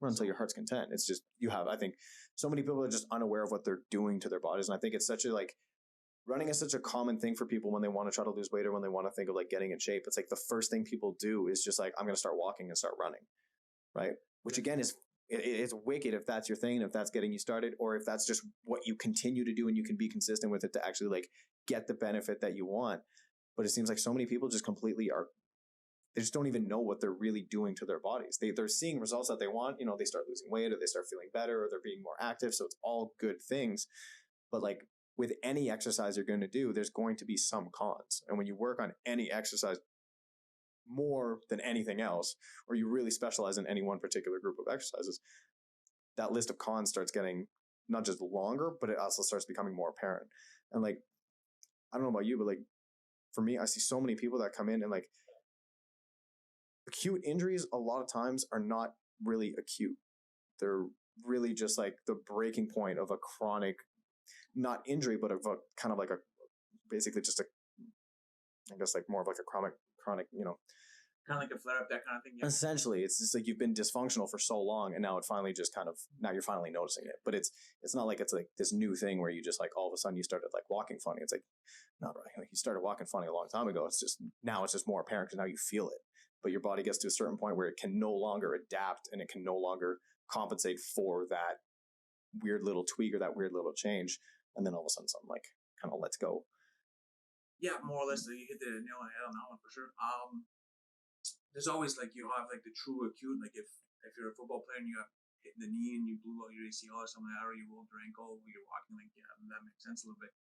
A: run until your heart's content. It's just I think so many people are just unaware of what they're doing to their bodies, and I think it's such a running is such a common thing for people when they want to try to lose weight or when they want to think of like getting in shape. It's like the first thing people do is just like, I'm going to start walking and start running, right? Which again is it's wicked if that's your thing, if that's getting you started, or if that's just what you continue to do and you can be consistent with it to actually like get the benefit that you want. But it seems like so many people just completely they just don't even know what they're really doing to their bodies. They're seeing results that they want, they start losing weight or they start feeling better or they're being more active. So it's all good things. But like with any exercise you're going to do, there's going to be some cons. And when you work on any exercise more than anything else, or you really specialize in any one particular group of exercises, that list of cons starts getting not just longer, but it also starts becoming more apparent. And like, I don't know about you, but like for me, I see so many people that come in and like acute injuries a lot of times are not really acute. They're really just like the breaking point of a chronic, not injury, but of a kind of like basically just I guess like more of like a chronic,
B: kind of like a flare up, that kind of thing.
A: Yeah. Essentially, it's just like you've been dysfunctional for so long, and now it finally just now you're finally noticing it. But it's not like it's like this new thing where you just like all of a sudden you started like walking funny. It's like not right. Like you started walking funny a long time ago. It's just more apparent because now you feel it. But your body gets to a certain point where it can no longer adapt and it can no longer compensate for that weird little tweak or that weird little change, and then all of a sudden something like kind of lets go.
B: Yeah, more or less, you hit the nail on the head on that one for sure. There's always like you have like the true acute, like if you're a football player and you have hit the knee and you blew out your ACL or something like that, or you rolled your ankle while you're walking, like that makes sense a little bit.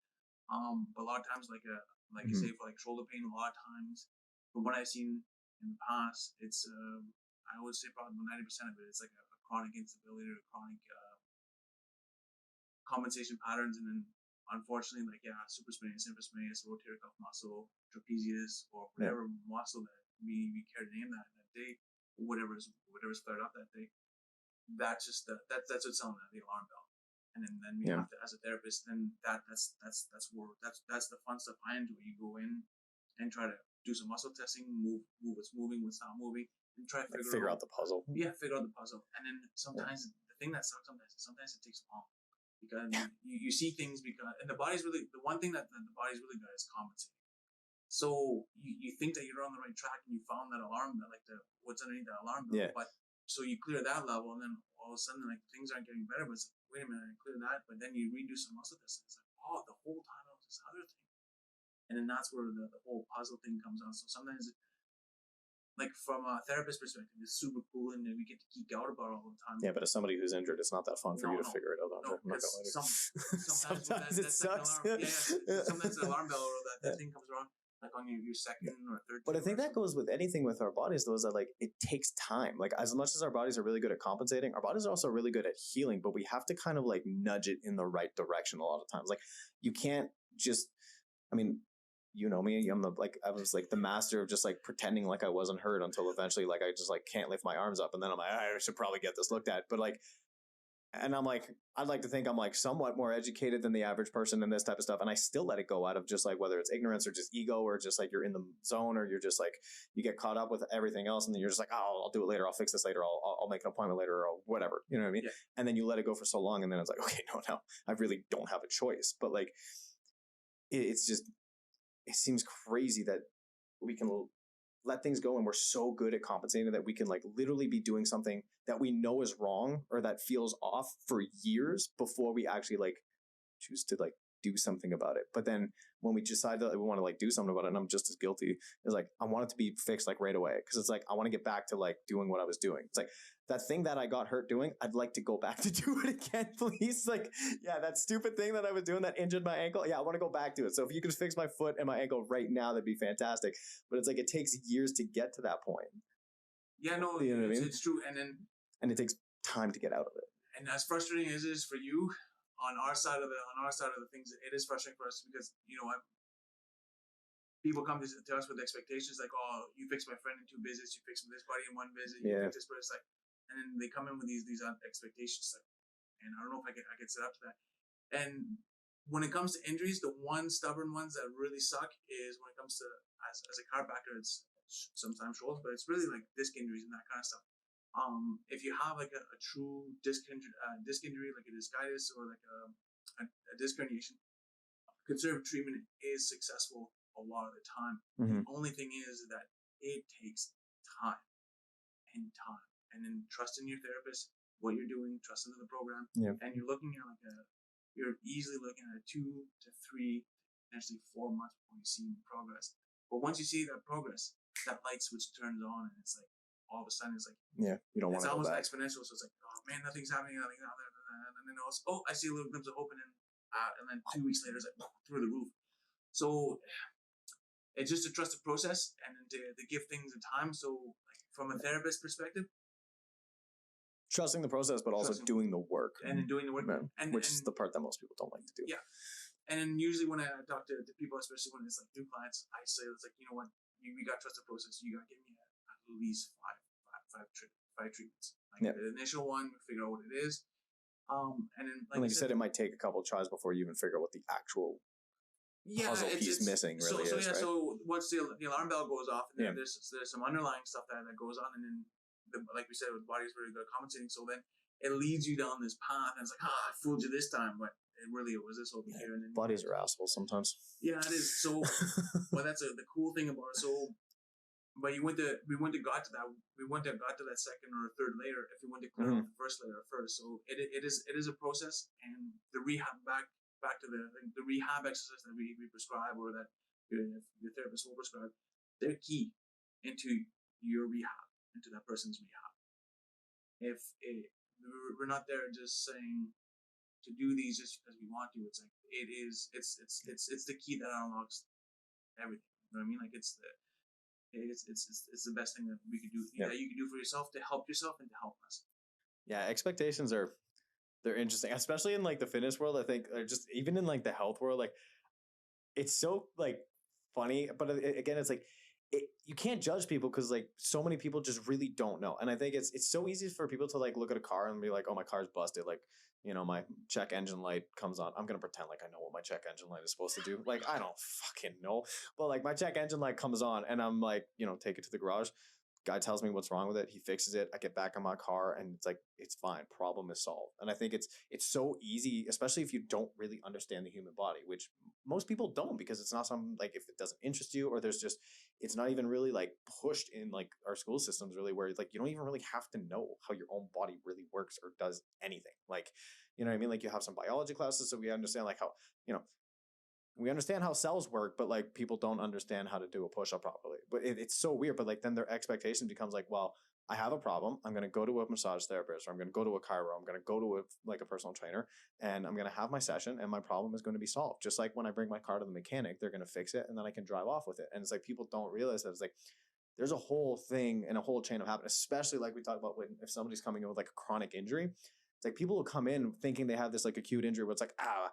B: But a lot of times, like you say for like shoulder pain, a lot of times from what I've seen in the past, it's I would say probably 90% of it is like a chronic instability or chronic compensation patterns, and then unfortunately, like supraspinatus, infraspinatus, rotator cuff muscle, trapezius, or whatever muscle that we care to name that day, whatever's flared up that day. That's just that's what's on the alarm bell. And then we have to, as a therapist, then that's the fun stuff I enjoy. You go in and try to do some muscle testing, move what's moving, what's not moving, and try to figure
A: out the puzzle.
B: Yeah, figure out the puzzle. And then sometimes the thing that sucks sometimes it takes long. Because you see things and the body's really, the one thing that the body's really good is compensating. So you think that you're on the right track and you found that alarm, like what's underneath that alarm bell. But so you clear that level and then all of a sudden like things aren't getting better, but it's like, wait a minute, I clear that, but then you redo some muscle testing. It's like, oh, the whole time it was this other thing. And then that's where the whole puzzle thing comes out. So sometimes like from a therapist perspective, it's super cool and we get to geek out about it all the time.
A: Yeah, but as somebody who's injured, it's not that fun for you to figure it out.
B: Sometimes it sucks. Sometimes the alarm bell or that thing comes around. like on your second or third.
A: But I think that goes with anything with our bodies, though, is that like it takes time. Like as much as our bodies are really good at compensating, our bodies are also really good at healing, but we have to kind of like nudge it in the right direction a lot of times. Like you can't just, I mean, you know me, I was like the master of just like pretending like I wasn't hurt until eventually like I just like can't lift my arms up. And then I'm like, I should probably get this looked at. But like, and I'm like, I'd like to think I'm like somewhat more educated than the average person in this type of stuff. And I still let it go out of just like whether it's ignorance or just ego or just like you're in the zone or you're just like, you get caught up with everything else. And then you're just like, oh, I'll do it later. I'll fix this later. I'll make an appointment later or whatever. You know what I mean?
B: Yeah.
A: And then you let it go for so long. And then it's like, okay, no, I really don't have a choice. But like, it's just, it seems crazy that we can let things go and we're so good at compensating that we can like literally be doing something that we know is wrong or that feels off for years before we actually like choose to like do something about it. But then when we decide that we want to like do something about it, and I'm just as guilty, is like I want it to be fixed like right away because it's like I want to get back to like doing what I was doing. It's like that thing that I got hurt doing, I'd like to go back to do it again, please. Like, yeah, that stupid thing that I was doing that injured my ankle. Yeah, I want to go back to it. So if you could fix my foot and my ankle right now, that'd be fantastic. But it's like it takes years to get to that point.
B: Yeah, no,
A: you know what I mean?
B: It's true. And
A: it takes time to get out of it.
B: And as frustrating as it is for you, on our side of the things, it is frustrating for us because people come to us with expectations like, oh, you fixed my friend in 2 visits, you fixed this buddy in 1 visit, you fixed this person, like, and then they come in with these expectations, like, and I don't know if I can set up to that. And when it comes to injuries, the one stubborn ones that really suck is when it comes to as a chiropractor, it's sometimes shoulders, but it's really like disc injuries and that kind of stuff. If you have like a true disc injury, like a discitis or like a disc herniation, conservative treatment is successful a lot of the time.
A: Mm-hmm.
B: The only thing is that it takes time, and then trust in your therapist, what you're doing, trust in the program, and you're looking at you're easily looking at 2 to 3, potentially 4 months before you see progress. But once you see that progress, that light switch turns on, and it's like all of a sudden it's like
A: you don't want to go back.
B: It's almost exponential. So it's like, oh man, nothing's happening, and then also, I see a little glimpse of hope, and then 2 weeks later it's like through the roof. So it's just to trust the process and to give things a time. So like from a therapist perspective,
A: trusting the process, but also doing the work.
B: And doing the work,
A: which is the part that most people don't like to do.
B: Yeah. And then usually when I talk to people, especially when it's like new clients, I say it's like, you know what, we got to trust the process. You got to give me at least five treatments. Like the initial one, figure out what it is. And then
A: like you said, it might take a couple of tries before you even figure out what the actual puzzle piece missing really is. Right?
B: So once the alarm bell goes off, and then there's some underlying stuff that goes on, and then like we said, the body's very good at compensating. So then it leads you down this path, and it's like, I fooled you this time, but it was this over here. And then
A: bodies are assholes sometimes.
B: Yeah, it is. So, but that's the cool thing about it. So, but we went to got to that second or third layer if we went to clear off the first layer first. So it is a process, and the rehab back to the rehab exercise that we prescribe or that your therapist will prescribe, they're key into your rehab, into that person's rehab. We're not there just saying to do these just because we want to. It's like it's the key that unlocks everything. You know what I mean? Like it's the best thing that we could do that you can do for yourself to help yourself and to help us. Yeah,
A: expectations they're interesting, especially in like the fitness world. I think, or just even in like the health world, like it's so like funny. But again, it's like you can't judge people because like so many people just really don't know. And I think it's so easy for people to like look at a car and be like, oh, my car's busted. Like, my check engine light comes on. I'm going to pretend like I know what my check engine light is supposed to do. Like, I don't fucking know. But like my check engine light comes on and I'm like, take it to the garage. Guy tells me what's wrong with it. He fixes it. I get back in my car and it's like, it's fine. Problem is solved. And I think it's so easy, especially if you don't really understand the human body, which most people don't, because it's not something like, if it doesn't interest you, or it's not even really like pushed in like our school systems really, where like you don't even really have to know how your own body really works or does anything. Like, you know what I mean? Like you have some biology classes, so we understand like how, we understand how cells work, but like people don't understand how to do a push-up properly. But it's so weird. But like then their expectation becomes like, well, I have a problem. I'm going to go to a massage therapist, or I'm going to go to a chiro. I'm going to go to a personal trainer, and I'm going to have my session, and my problem is going to be solved. Just like when I bring my car to the mechanic, they're going to fix it, and then I can drive off with it. And it's like people don't realize that it's like there's a whole thing and a whole chain of happening, especially like we talk about when if somebody's coming in with like a chronic injury. It's like people will come in thinking they have this like acute injury where it's like, I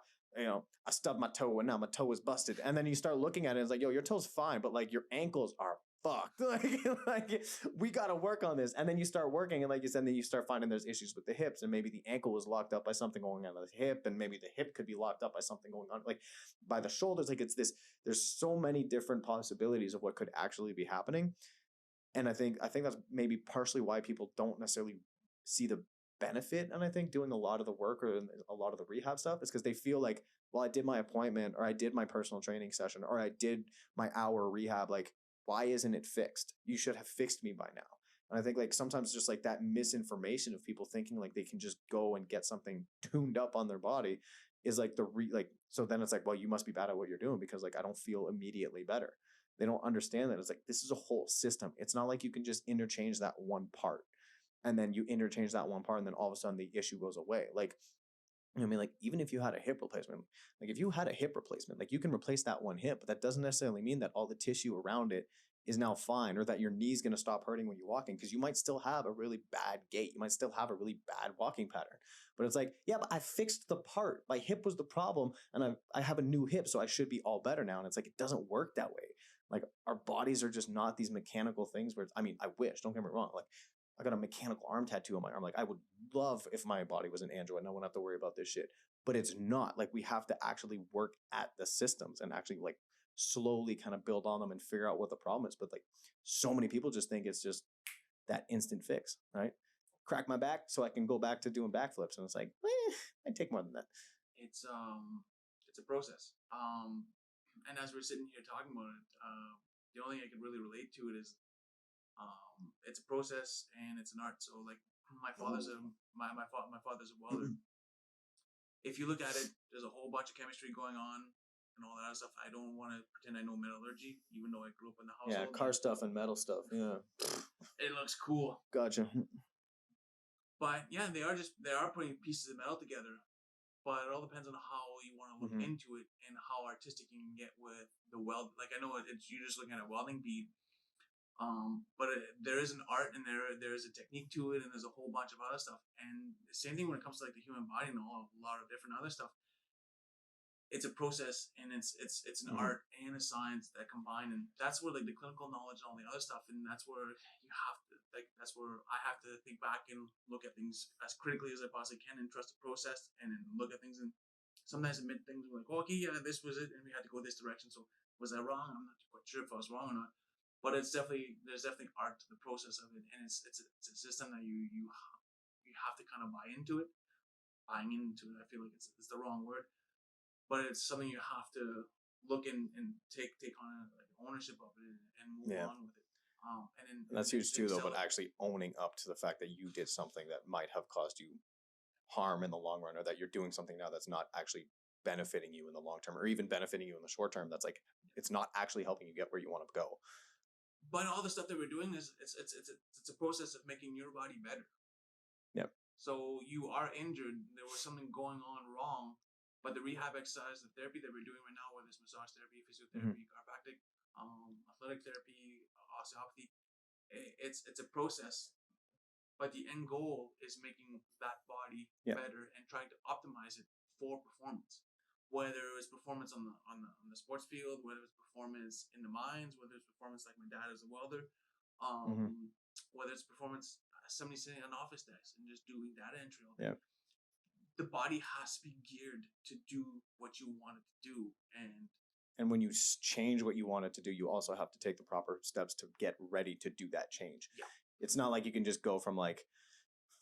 A: stubbed my toe and now my toe is busted. And then you start looking at it, it's like, yo, your toe's fine, but like your ankles are fucked. Like we got to work on this. And then you start working, and like you said, then you start finding there's issues with the hips, and maybe the ankle was locked up by something going on with the hip, and maybe the hip could be locked up by something going on like by the shoulders. Like it's this, there's so many different possibilities of what could actually be happening. And I think that's maybe partially why people don't necessarily see the benefit. And I think doing a lot of the work or a lot of the rehab stuff is because they feel like, well, I did my appointment, or I did my personal training session, or I did my hour rehab. Like, why isn't it fixed? You should have fixed me by now. And I think like sometimes just like that misinformation of people thinking like they can just go and get something tuned up on their body is like so then it's like, well, you must be bad at what you're doing because like I don't feel immediately better. They don't understand that it's like this is a whole system. It's not like you can just interchange that one part, and then you interchange that one part, and then all of a sudden the issue goes away. Like, you know what I mean? Like, even if you had a hip replacement, like if you had a hip replacement, like you can replace that one hip, but that doesn't necessarily mean that all the tissue around it is now fine, or that your knee's going to stop hurting when you're walking, because you might still have a really bad gait. You might still have a really bad walking pattern. But it's like, yeah, but I fixed the part. My hip was the problem, and I have a new hip, so I should be all better now. And it's like, it doesn't work that way. Like our bodies are just not these mechanical things where I mean, I wish, don't get me wrong. Like I got a mechanical arm tattoo on my arm. Like I would love if my body was an android and I wouldn't have to worry about this shit, but it's not. Like we have to actually work at the systems and actually like slowly kind of build on them and figure out what the problem is. But like so many people just think it's just that instant fix, right? Crack my back so I can go back to doing backflips. And it's like, I'd take more than that.
B: It's a process. And as we're sitting here talking about it, the only thing I can really relate to it is, it's a process and it's an art. So like my father's my father's a welder. If you look at it, there's a whole bunch of chemistry going on and all that other stuff. I don't want to pretend I know metallurgy, even though I grew up in the household.
A: Yeah, car stuff and metal stuff. Yeah,
B: it looks cool.
A: Gotcha.
B: But yeah, they are putting pieces of metal together. But it all depends on how you want to look into it and how artistic you can get with the weld. Like I know it's you're just looking at a welding bead, but there is an art and there is a technique to it, and there's a whole bunch of other stuff. And the same thing when it comes to like the human body and a lot of different other stuff. It's a process, and it's an art and a science that combine, and that's where like the clinical knowledge and all the other stuff, and that's where you have to that's where I have to think back and look at things as critically as I possibly can and trust the process, and then look at things and sometimes admit things like, oh, okay, yeah, this was it, and we had to go this direction. So was I wrong? I'm not quite sure if I was wrong or not, but there's definitely art to the process of it, and it's a system that you have to kind of buy into it. Buying into it, I feel like it's the wrong word. But it's something you have to look and take on like ownership of it and move on with it. And
A: that's huge too, though. But actually owning up to the fact that you did something that might have caused you harm in the long run, or that you're doing something now that's not actually benefiting you in the long term, or even benefiting you in the short term. That's like it's not actually helping you get where you want to go.
B: But all the stuff that we're doing is it's a process of making your body better.
A: Yep.
B: So you are injured. There was something going on wrong. But the rehab exercise, the therapy that we're doing right now, whether it's massage therapy, physiotherapy, chiropractic, athletic therapy, osteopathy, it's a process. But the end goal is making that body better and trying to optimize it for performance. Whether it's performance on the sports field, whether it's performance in the mines, whether it's performance like my dad is a welder, whether it's performance somebody sitting on an office desk and just doing data entry all day.
A: Yeah.
B: The body has to be geared to do what you want it to do.
A: And when you change what you want it to do, you also have to take the proper steps to get ready to do that change.
B: Yeah.
A: It's not like you can just go from like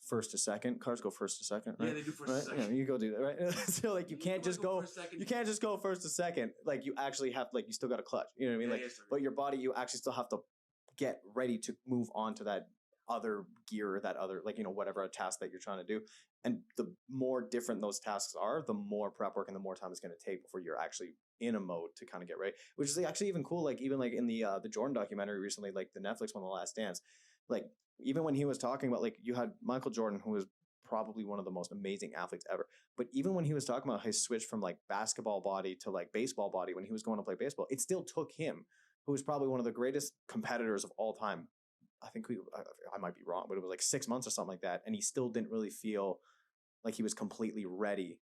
A: first to second. Cars go first to second, right?
B: Yeah, they do first to second.
A: Yeah, you go do that, right? So like you can't just go first to second. Like you actually have you still got a clutch. You know what I mean? But your body, you actually still have to get ready to move on to that other gear, that other, like, whatever a task that you're trying to do. And the more different those tasks are, the more prep work and the more time it's going to take before you're actually in a mode to kind of get ready, which is actually even cool. Like even like in the Jordan documentary recently, like the Netflix one, The Last Dance, like even when he was talking about, like, you had Michael Jordan, who was probably one of the most amazing athletes ever. But even when he was talking about his switch from like basketball body to like baseball body, when he was going to play baseball, it still took him, who was probably one of the greatest competitors of all time. I think I might be wrong, but it was like 6 months or something like that. And he still didn't really feel like he was completely ready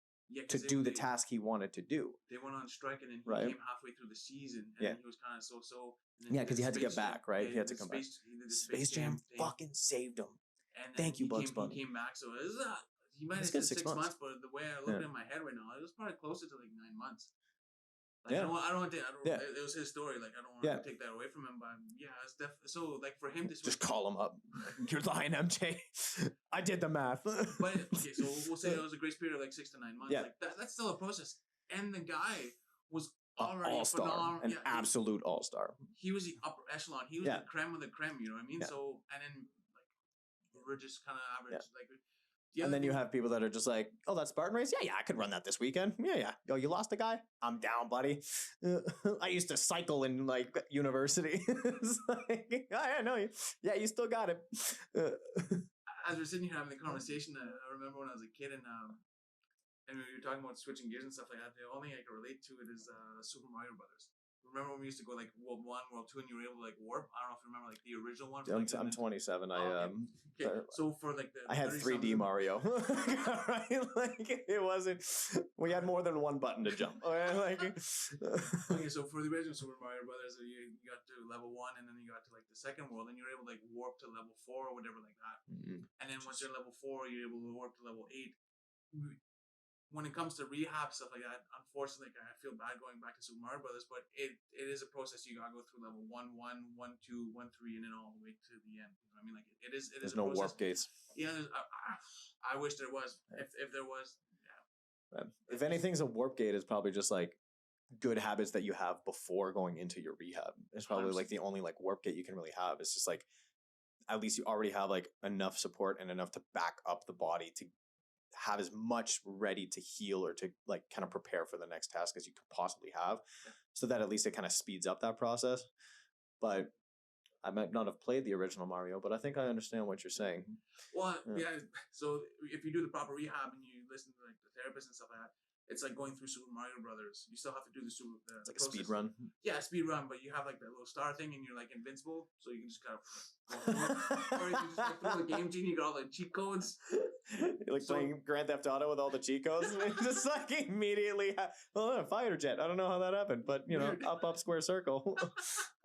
A: to do the task he wanted to do.
B: They went on strike, and then he
A: Right.
B: came halfway through the season, and
A: Yeah.
B: then he was kind of so.
A: Yeah, because he had to get back, right?
B: Yeah,
A: He had to come back.
B: He did the
A: Space Jam
B: thing,
A: fucking saved him.
B: and
A: Thank you, Bugs Bunny.
B: He came back, so it was, he might have
A: It's
B: said
A: good,
B: 6
A: 6 months.
B: months, but the way I look at it in my head right now, it was probably closer to like 9 months. Like,
A: Yeah.
B: I don't want to.
A: Yeah.
B: It was his story. Like, I don't want to take that away from him. But yeah, it's definitely so. Like, for him to
A: Just call him up. You're lying, MJ. I did the math.
B: But okay, so we'll say it was a grace period of like 6 to 9 months.
A: Yeah.
B: Like that's still a process. And the guy was already
A: all-star,
B: phenomenal.
A: an absolute all-star.
B: He was the upper echelon. He was the creme of the creme. You know what I mean?
A: Yeah.
B: So, and then like we're just kind of average.
A: Yeah.
B: Like,
A: and then you have people that are just like, oh, that Spartan race? Yeah, I could run that this weekend. Yeah. Oh, you lost a guy? I'm down, buddy. I used to cycle in like university. It's like, oh, yeah, no, yeah, you still got it.
B: As we're sitting here having the conversation, I remember when I was a kid and we were talking about switching gears and stuff like that. The only thing I can relate to it is Super Mario Brothers. Remember when we used to go like World 1, World 2, and you were able to like warp? I don't know if you remember like the original one.
A: I'm 27.
B: Okay. So for like
A: I had 3D Mario. Right? Like it wasn't. We had more than one button to jump. Like.
B: Okay, so for the original Super Mario Brothers, you got to level 1, and then you got to like the second world, and you're able to like warp to level 4 or whatever like that.
A: Mm-hmm.
B: And then once you're level 4, you're able to warp to level 8. When it comes to rehab stuff like that, unfortunately, I feel bad going back to Super Mario Brothers, but it is a process. You gotta go through level 1, 1, 1, 2, 1, 3, and then all the way to the end. You know what I mean? Like it is.
A: There's
B: a
A: no
B: process.
A: warp gates.
B: Yeah, I wish there was. If there was, yeah.
A: If anything's a warp gate, is probably just like good habits that you have before going into your rehab. It's probably like the only like warp gate you can really have. It's just like at least you already have like enough support and enough to back up the body to have as much ready to heal or to like kind of prepare for the next task as you could possibly have, so that at least it kind of speeds up that process. But I might not have played the original Mario, but I think I understand what you're saying.
B: Well, yeah. So if you do the proper rehab and you listen to like the therapist and stuff like that, it's like going through Super Mario Brothers. You still have to do it's
A: like a speed run.
B: Yeah, speed run, but you have like that little star thing, and you're like invincible, so you can just kind of, or you can just like throw the game genie, you got all the cheat codes.
A: You're like playing Grand Theft Auto with all the cheat codes, and just like immediately, fighter jet. I don't know how that happened, but up, square circle.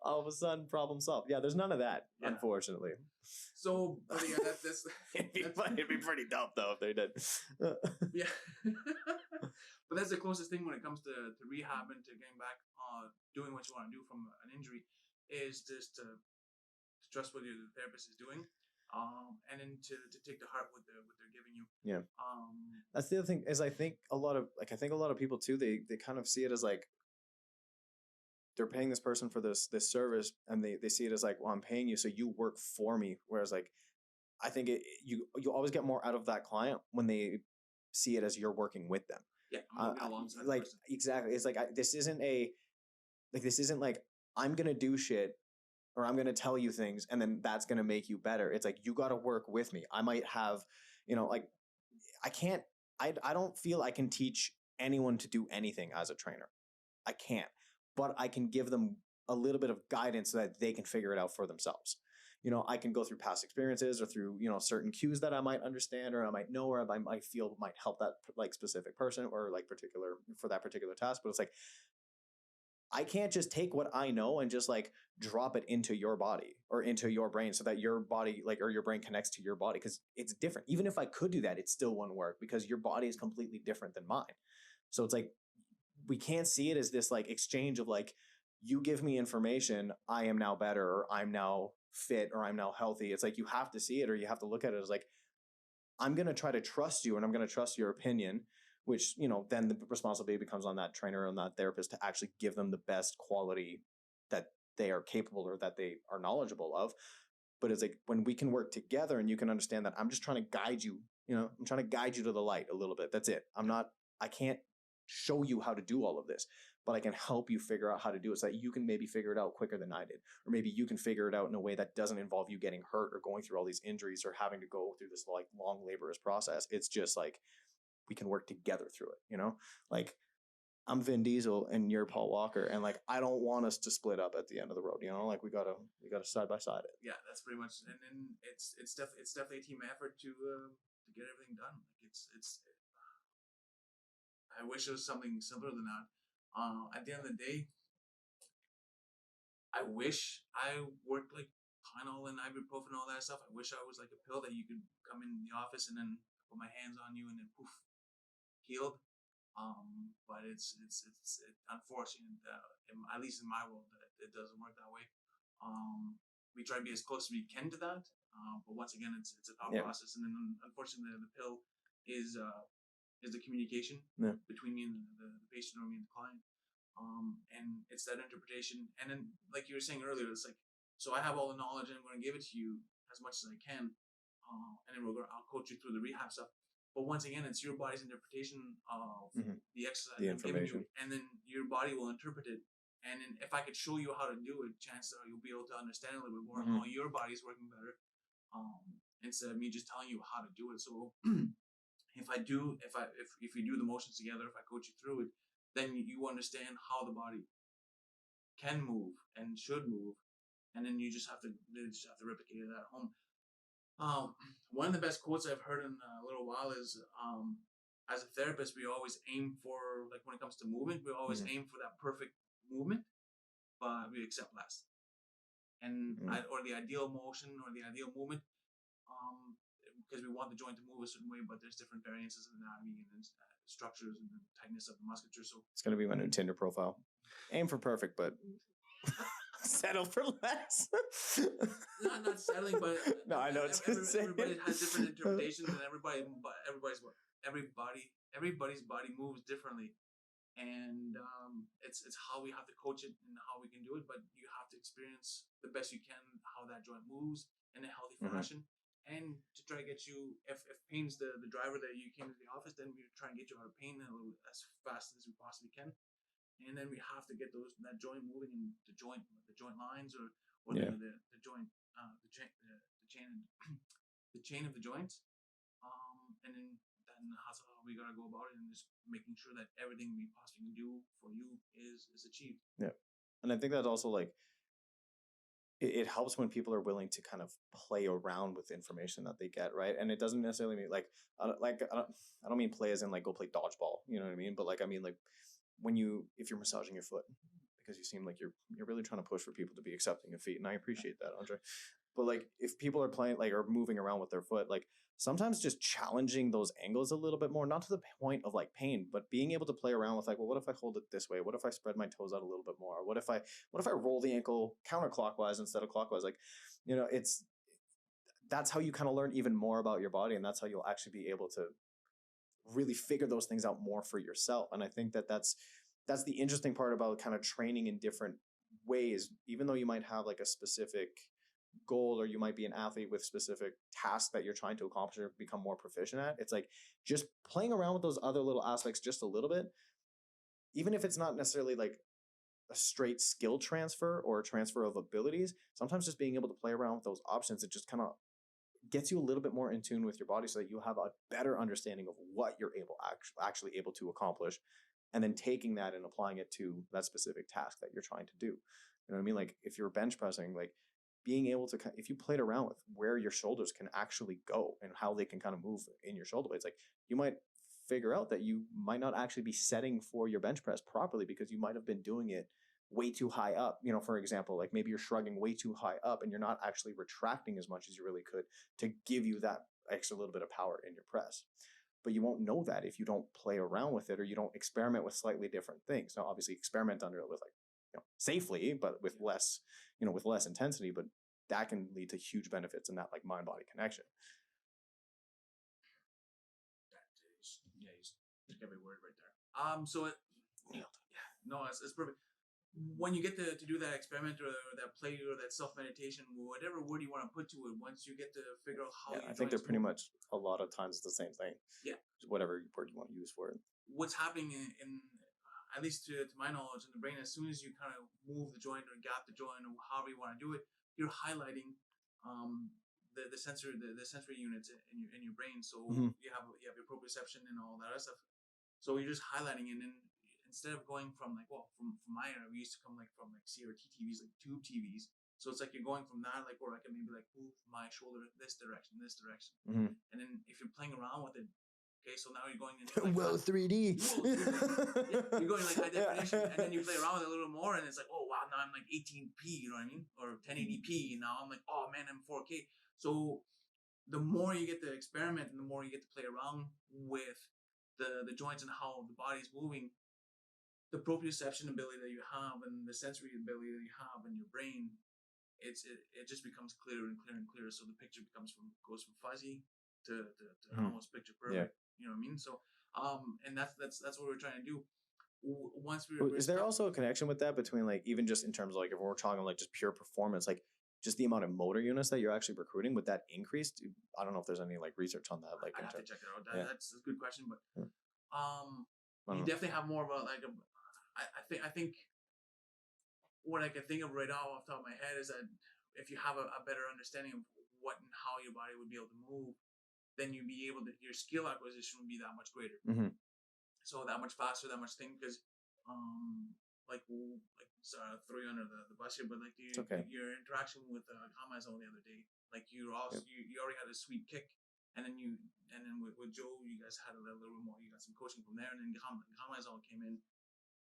A: All of a sudden, problem solved. Yeah, there's none of that, unfortunately.
B: So, but yeah, that's
A: it'd be pretty dumb though if they did.
B: Yeah. But that's the closest thing when it comes to rehab and to getting back doing what you want to do from an injury is just to trust what the therapist is doing, and then to take to heart what they're giving you.
A: Yeah. That's the other thing is I think a lot of people too, they kind of see it as like they're paying this person for this service, and they see it as like, well, I'm paying you so you work for me, whereas like I think you always get more out of that client when they see it as you're working with them.
B: Yeah, I'm alongside
A: like
B: the person.
A: Exactly. It's like this isn't like I'm gonna do shit or I'm gonna tell you things and then that's gonna make you better. It's like you got to work with me. I might have, like I don't feel I can teach anyone to do anything as a trainer. I can't, but I can give them a little bit of guidance so that they can figure it out for themselves. I can go through past experiences or through, certain cues that I might understand or I might know or I might feel might help that like specific person or like for that particular task. But it's like, I can't just take what I know and just like drop it into your body or into your brain so that your body or your brain connects to your body, because it's different. Even if I could do that, it still wouldn't work because your body is completely different than mine. So it's like, we can't see it as this like exchange of like, you give me information, I am now better, or I'm now fit, or I'm now healthy. It's like, you have to see it, or you have to look at it as like, I'm going to try to trust you and I'm going to trust your opinion, which, then the responsibility becomes on that trainer and that therapist to actually give them the best quality that they are capable or that they are knowledgeable of. But it's like when we can work together and you can understand that I'm just trying to guide you, I'm trying to guide you to the light a little bit. That's it. I can't show you how to do all of this, but I can help you figure out how to do it so that you can maybe figure it out quicker than I did. Or maybe you can figure it out in a way that doesn't involve you getting hurt or going through all these injuries or having to go through this like long laborious process. It's just like we can work together through it, Like I'm Vin Diesel and you're Paul Walker, and like I don't want us to split up at the end of the road, Like we gotta side by side it.
B: Yeah, that's pretty much, and then it's definitely a team effort to get everything done. Like it's I wish it was something simpler than that. At the end of the day, I wish I worked like Tylenol and ibuprofen and all that stuff. I wish I was like a pill that you could come in the office and then put my hands on you and then poof, healed. But it's unfortunate, at least in my world, that it doesn't work that way. We try to be as close as we can to that, but once again, it's a thought process, and then unfortunately, the pill is the communication between me and the patient or me and the client, and it's that interpretation. And then, like you were saying earlier, it's like, so I have all the knowledge and I'm going to give it to you as much as I can, and then I'll coach you through the rehab stuff. But once again, it's your body's interpretation of the exercise I'm giving you, and then your body will interpret it. And then if I could show you how to do it, chances are you'll be able to understand a little bit more how your body's working better, instead of me just telling you how to do it. So if we do the motions together, if I coach you through it, then you understand how the body can move and should move, and then you just have to replicate it at home. One of the best quotes I've heard in a little while is, as a therapist, we always aim for, like when it comes to movement, we always aim for that perfect movement, but we accept less. And or the ideal motion or the ideal movement, because we want the joint to move a certain way, but there's different variances in anatomy and structures and the tightness of the musculature. So
A: it's going to be my new Tinder profile. Aim for perfect, but settle for less.
B: not settling, but
A: no, I know
B: everybody has different interpretations, and everybody's body moves differently, and it's how we have to coach it and how we can do it. But you have to experience the best you can how that joint moves in a healthy fashion, and to try to get you, if pain's the driver that you came to the office, then we try and get you out of pain as fast as we possibly can. And then we have to get that joint moving in the joint lines or the joint the chain of the joints, and then that's how we gotta go about it, and just making sure that everything we possibly can do for you is achieved.
A: Yeah, and I think that also like it helps when people are willing to kind of play around with information that they get, right? And it doesn't necessarily mean like I don't mean play as in like go play dodgeball, you know what I mean? But like I mean like if you're massaging your foot, because you seem like you're really trying to push for people to be accepting of feet, and I appreciate that, Andre. But like if people are playing like or moving around with their foot, like sometimes just challenging those angles a little bit more, not to the point of like pain, but being able to play around with like, well, what if I hold it this way? What if I spread my toes out a little bit more? What if I roll the ankle counterclockwise instead of clockwise? Like, that's how you kind of learn even more about your body, and that's how you'll actually be able to really figure those things out more for yourself. And I think that's the interesting part about kind of training in different ways, even though you might have like a specific goal or you might be an athlete with specific tasks that you're trying to accomplish or become more proficient at. It's like just playing around with those other little aspects just a little bit, even if it's not necessarily like a straight skill transfer or a transfer of abilities. Sometimes just being able to play around with those options, it just kind of gets you a little bit more in tune with your body so that you have a better understanding of what you're actually able to accomplish, and then taking that and applying it to that specific task that you're trying to do. You know what I mean? Like if you're bench pressing, like being able to, if you played around with where your shoulders can actually go and how they can kind of move in your shoulder blades, like you might figure out that you might not actually be setting for your bench press properly because you might have been doing it way too high up. For example, like maybe you're shrugging way too high up and you're not actually retracting as much as you really could to give you that extra little bit of power in your press. But you won't know that if you don't play around with it or you don't experiment with slightly different things. Now, obviously, experiment under it with safely, but with less, with less intensity. But that can lead to huge benefits in that like mind-body connection.
B: You just every word right there. So it, no, it's perfect. when you get to do that experiment or that play or that self-meditation, whatever word you want to put to it, once you get to figure out how
A: I think they're pretty much a lot of times the same thing.
B: Yeah.
A: Whatever word you want to use for it.
B: What's happening in at least to my knowledge in the brain, as soon as you kind of move the joint or gap the joint or however you want to do it, you're highlighting the sensory units in your brain. So you have your proprioception and all that other stuff. So you're just highlighting it, and instead of going from from my era, we used to come from CRT TVs, like tube TVs. So it's like you're going from that, like where I can maybe move my shoulder this direction, and then if you're playing around with it, okay, so now you're going into
A: 3D.
B: Yeah, you're going high definition, and then you play around with it a little more, and it's like, oh wow, now I'm 18p, you know what I mean, or 1080p, and now I'm like, oh man, I'm 4K. So the more you get to experiment, and the more you get to play around with the joints and how the body's moving, the proprioception ability that you have and the sensory ability that you have in your brain, it just becomes clearer and clearer and clearer. So the picture goes from fuzzy to almost picture perfect. Yeah. You know what I mean? So and that's what we're trying to do. Once
A: is there also a connection with that between even just in terms of if we're talking just pure performance, just the amount of motor units that you're actually recruiting, would that increase? I don't know if there's any research on that.
B: I have to check it out. That's a good question, but you definitely have more of I think what I can think of right now off the top of my head is that if you have a better understanding of what and how your body would be able to move, then you'd be able to, your skill acquisition would be that much greater. So that much faster, that much thing, because sorry, I'll throw you under the bus here, but your interaction with Amazon the other day, you already had a sweet kick, and then with Joe, you guys had a little more, you got some coaching from there, and then Amazon came in,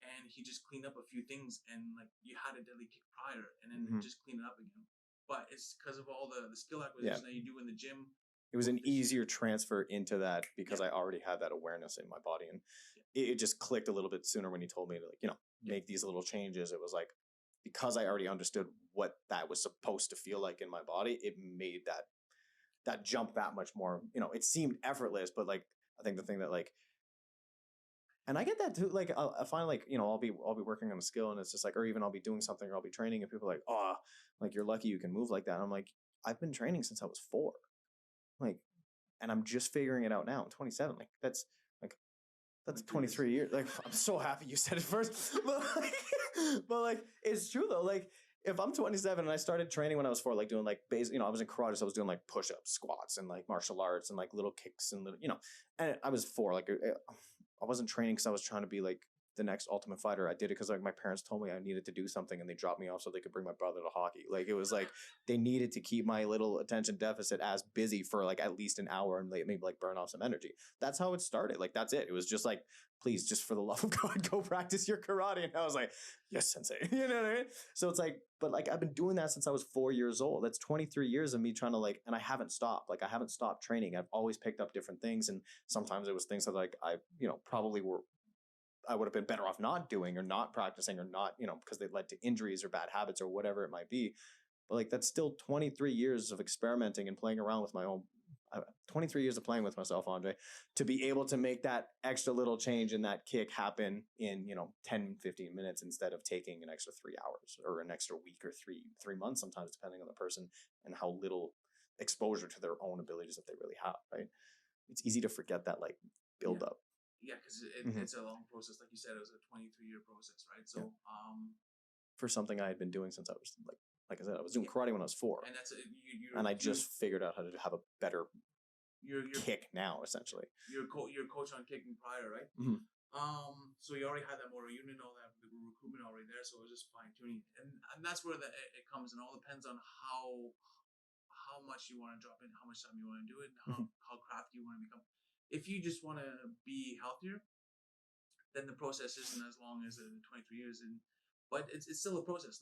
B: and he just cleaned up a few things, and you had a deadly kick prior, and then just clean it up again. But it's because of all the skill acquisition that you do in the gym.
A: It was an easier transfer into that because I already had that awareness in my body, and it just clicked a little bit sooner when he told me to make these little changes. It was because I already understood what that was supposed to feel like in my body, it made that jump that much more. It seemed effortless, but I think the thing that and I get that too. I find I'll be working on a skill, and it's just or even I'll be doing something, or I'll be training, and people are oh, you're lucky you can move like that. And I'm I've been training since I was 4, and I'm just figuring it out now. I'm 27. That's 23 years. I'm so happy you said it first, but it's true though. If I'm 27 and I started training when I was 4, doing basic, I was in karate, so I was doing push-ups, squats, and martial arts, and little kicks, and and I was 4. I wasn't training because I was trying to be the next Ultimate Fighter. I did it because my parents told me I needed to do something, and they dropped me off so they could bring my brother to hockey. It was they needed to keep my little attention deficit as busy for at least an hour, and maybe burn off some energy. That's how it started. That's it. It was just please, just for the love of God, go practice your karate. And I was yes, sensei. You know what I mean? So it's but I've been doing that since I was 4 years old. That's 23 years of me trying to and I haven't stopped. I haven't stopped training. I've always picked up different things, and sometimes it was things that I probably I would have been better off not doing or not practicing or not, because they led to injuries or bad habits or whatever it might be. But that's still 23 years of experimenting and playing around with my own 23 years of playing with myself, Andre, to be able to make that extra little change in that kick happen in 10, 15 minutes instead of taking an extra 3 hours or an extra week or three months, sometimes depending on the person and how little exposure to their own abilities that they really have, right? It's easy to forget that build up.
B: Yeah, because it's a long process. Like you said, it was a 23-year process, right? So
A: for something I had been doing since I was like I said, I was doing karate when I was 4,
B: and that's
A: and I just figured out how to have a better kick now, essentially.
B: You're coach on kicking prior, right? So you already had that motor unit, all that the recruitment already there, so it was just fine tuning, and that's where it comes, and all depends on how much you want to drop in, how much time you want to do it, and how crafty you want to become. If you just want to be healthier, then the process isn't as long as 23 years, but it's still a process.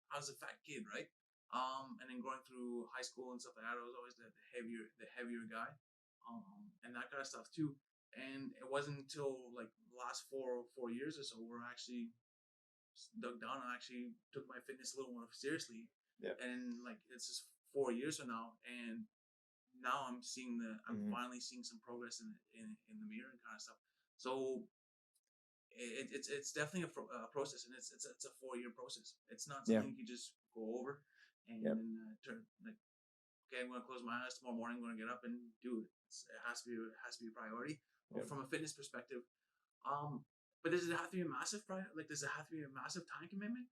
B: I was a fat kid, right? And then going through high school and stuff like that, I was always the heavier guy, and that kind of stuff too. And it wasn't until the last 4 years or so where I actually dug down and actually took my fitness a little more seriously.
A: Yeah.
B: And it's just 4 years from now, and now I'm finally seeing some progress in the mirror and kind of stuff. So it's definitely a process, and it's a 4-year process. It's not
A: Yeah.
B: something you can just go over and
A: Yep.
B: turn like, okay, I'm going to close my eyes tomorrow morning. I'm going to get up and do it. It has to be a priority.
A: Yep.
B: From a fitness perspective. But does it have to be a massive does it have to be a massive time commitment?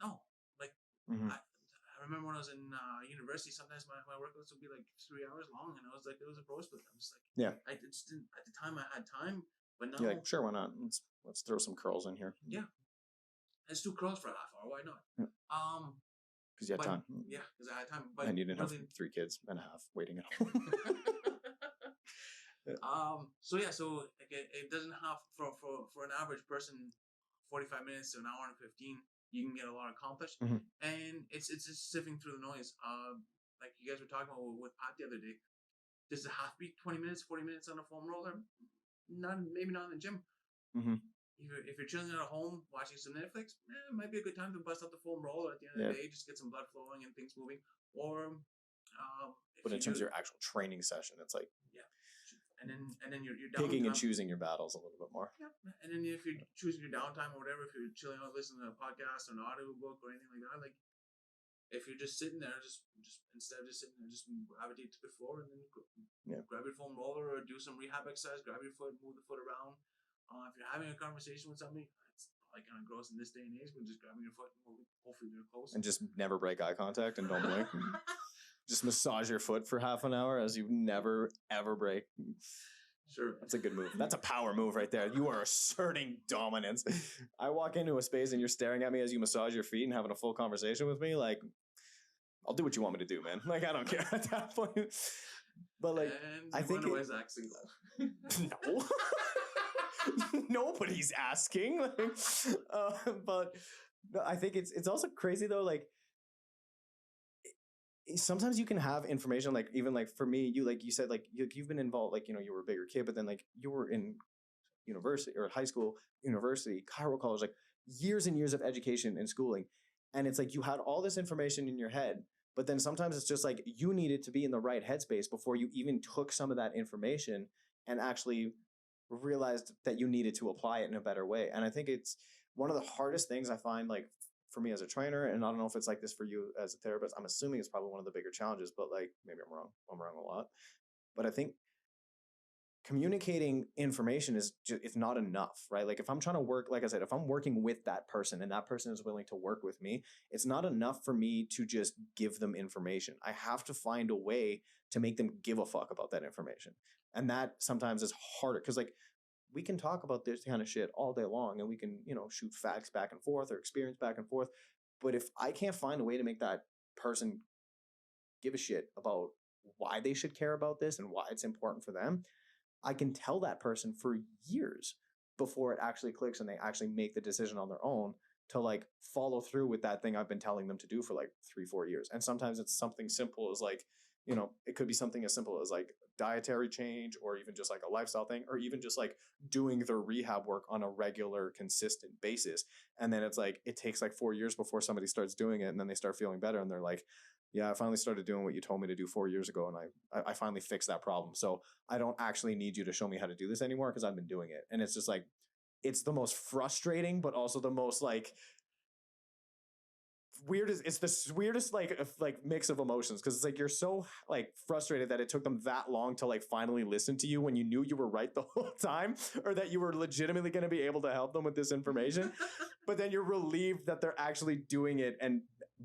B: No. Like
A: Mhm.
B: I remember when I was in university, sometimes my workouts would be like 3 hours long, and I was like, it was a pro split. I'm just like,
A: Yeah.
B: I just didn't, at the time I had time, but now
A: You're like, sure, why not? Let's throw some curls in here.
B: yeah, let's do curls for a half hour. Why not?
A: Yeah. Because you had time.
B: Yeah, because I had time. But
A: and you didn't have 3 kids and a half waiting at home.
B: So like it doesn't have for an average person 45 minutes to an hour and 15 you can get a lot accomplished.
A: Mhm.
B: And it's just sifting through the noise. Like you guys were talking about with Pat the other day, does it have to be 20 minutes 40 minutes on a foam roller? Maybe not in the gym.
A: Mhm.
B: If you're chilling at home watching some Netflix, it might be a good time to bust out the foam roller at the end of the day, just get some blood flowing and things moving. Or
A: but in terms of your actual training session, it's like
B: and then you're
A: picking and
B: downtime.
A: choosing your battles a little bit more.
B: Yeah, and then if you're choosing your downtime or whatever, if you're chilling out listening to a podcast or an audiobook or anything like that, like if you're just sitting there, just instead of just sitting there, just gravitate to the floor and then grab your foam roller or do some rehab exercise, grab your foot, move the foot around. If you're having a conversation with somebody, it's probably kind of gross in this day and age, but just grabbing your foot and moving, hopefully they're close.
A: And just never break eye contact and don't blink. Just massage your foot for half an hour as you never, ever break.
B: Sure.
A: That's a good move. That's a power move right there. You are asserting dominance. I walk into a space and you're staring at me as you massage your feet and having a full conversation with me. Like, I'll do what you want me to do, man. Like, I don't care at that point. But like,
B: and
A: I think
B: why Zach's single.
A: No. Nobody's asking. But I think it's also crazy though. Like, sometimes you can have information, like even like for me, you said like you've been involved, like, you were a bigger kid, but then like you were in university or high school, university, Cairo college, like years and years of education and schooling. And it's like you had all this information in your head, but then sometimes it's just like you needed to be in the right headspace before you even took some of that information and actually realized that you needed to apply it in a better way. And I think it's one of the hardest things I find, like for me as a trainer, and I don't know if it's like this for you as a therapist. I'm assuming it's probably one of the bigger challenges, but like maybe I'm wrong. I'm wrong a lot. But I think communicating information is just, it's not enough, right? Like if I'm trying to work, like I said, if I'm working with that person and that person is willing to work with me, it's not enough for me to just give them information. I have to find a way to make them give a fuck about that information. And that sometimes is harder because like we can talk about this kind of shit all day long and we can, shoot facts back and forth or experience back and forth. But if I can't find a way to make that person give a shit about why they should care about this and why it's important for them, I can tell that person for years before it actually clicks and they actually make the decision on their own to like follow through with that thing I've been telling them to do for like 3-4 years. And sometimes it's something simple as like, it could be something as simple as like dietary change or even just like a lifestyle thing or even just like doing their rehab work on a regular, consistent basis. And then it's like, it takes like 4 years before somebody starts doing it and then they start feeling better and they're like, yeah, I finally started doing what you told me to do 4 years ago and I finally fixed that problem. So I don't actually need you to show me how to do this anymore because I've been doing it. And it's just like, it's the most frustrating, but also the most like it's the weirdest like mix of emotions because it's like you're so like frustrated that it took them that long to like finally listen to you when you knew you were right the whole time or that you were legitimately going to be able to help them with this information. But then you're relieved that they're actually doing it and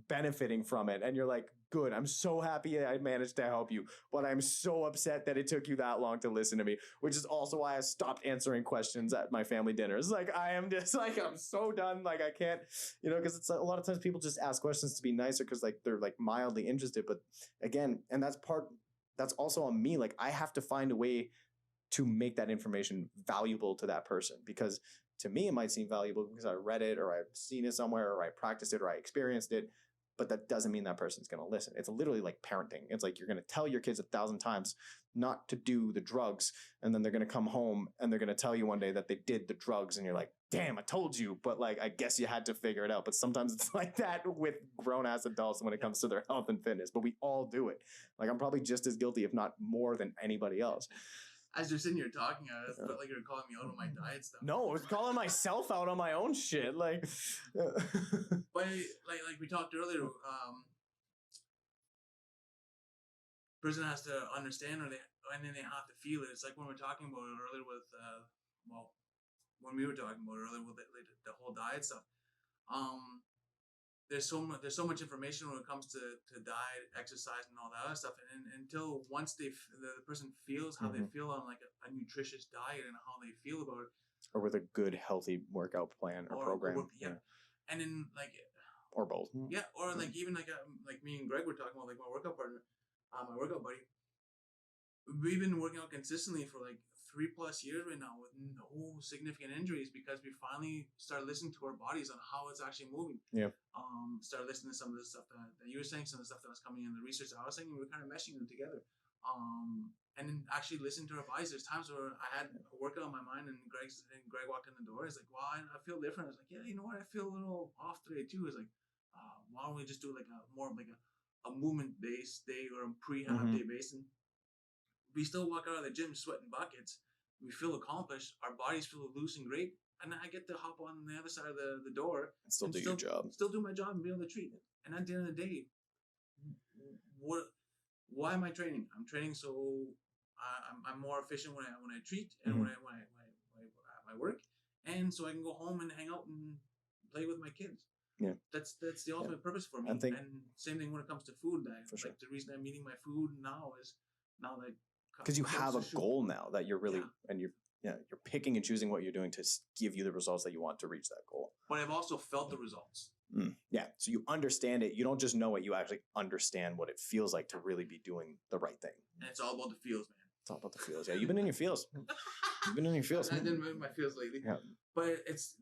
A: benefiting from it. And you're like, good, I'm so happy I managed to help you, but I'm so upset that it took you that long to listen to me, which is also why I stopped answering questions at my family dinners. Like, I am just like, I'm so done. Like, I can't, because it's a lot of times people just ask questions to be nicer because like they're like mildly interested. But again, and that's also on me. Like, I have to find a way to make that information valuable to that person because to me, it might seem valuable because I read it or I've seen it somewhere or I practiced it or I experienced it. But that doesn't mean that person's going to listen. It's literally like parenting. It's like you're going to tell your kids 1,000 times not to do the drugs. And then they're going to come home and they're going to tell you one day that they did the drugs. And you're like, damn, I told you. But like, I guess you had to figure it out. But sometimes it's like that with grown ass adults when it comes to their health and fitness. But we all do it. Like, I'm probably just as guilty, if not more than anybody else.
B: As you're sitting here talking, I felt like you were calling me out on my diet stuff.
A: No, I was calling myself out on my own shit. Like,
B: but like we talked earlier, person has to understand, and then they have to feel it. It's like when we were talking about it earlier with, when we were talking about it earlier with the whole diet stuff. There's so much information when it comes to diet, exercise, and all that other stuff. And until once the person feels how they feel on like a nutritious diet and how they feel about it,
A: or with a good healthy workout plan or program,
B: and then like,
A: or both,
B: or like even like me and Greg were talking about, like my workout partner, my workout buddy. We've been working out consistently for like 3+ years right now with no significant injuries because we finally started listening to our bodies on how it's actually moving.
A: Yeah.
B: Started listening to some of the stuff that you were saying, some of the stuff that was coming in, the research that I was saying, and we were kind of meshing them together. And then actually listening to our bodies. There's times where I had a workout on my mind, and Greg walked in the door. He's like, "Well, I feel different." I was like, "Yeah, you know what? I feel a little off today too." He's like, "Why don't we just do like more of like a movement based day or a prehab day based?" And we still walk out of the gym sweating buckets. We feel accomplished. Our bodies feel loose and great. And I get to hop on the other side of the door
A: and still do your job.
B: Still do my job and be able to treat it. And at the end of the day, why am I training? I'm training so I'm more efficient when I treat and when I work, and so I can go home and hang out and play with my kids.
A: Yeah,
B: that's the ultimate purpose for me. And same thing when it comes to food. The reason I'm eating my food now is now that
A: because you have a goal now that you're really and you're picking and choosing what you're doing to give you the results that you want to reach that goal.
B: But I've also felt the results.
A: Yeah, so you understand it. You don't just know it. You actually understand what it feels like to really be doing the right thing.
B: And it's all about the feels, man.
A: It's all about the feels. Yeah, you've been in your feels. You've been in your feels.
B: I didn't move my feels lately.
A: Yeah.
B: But it's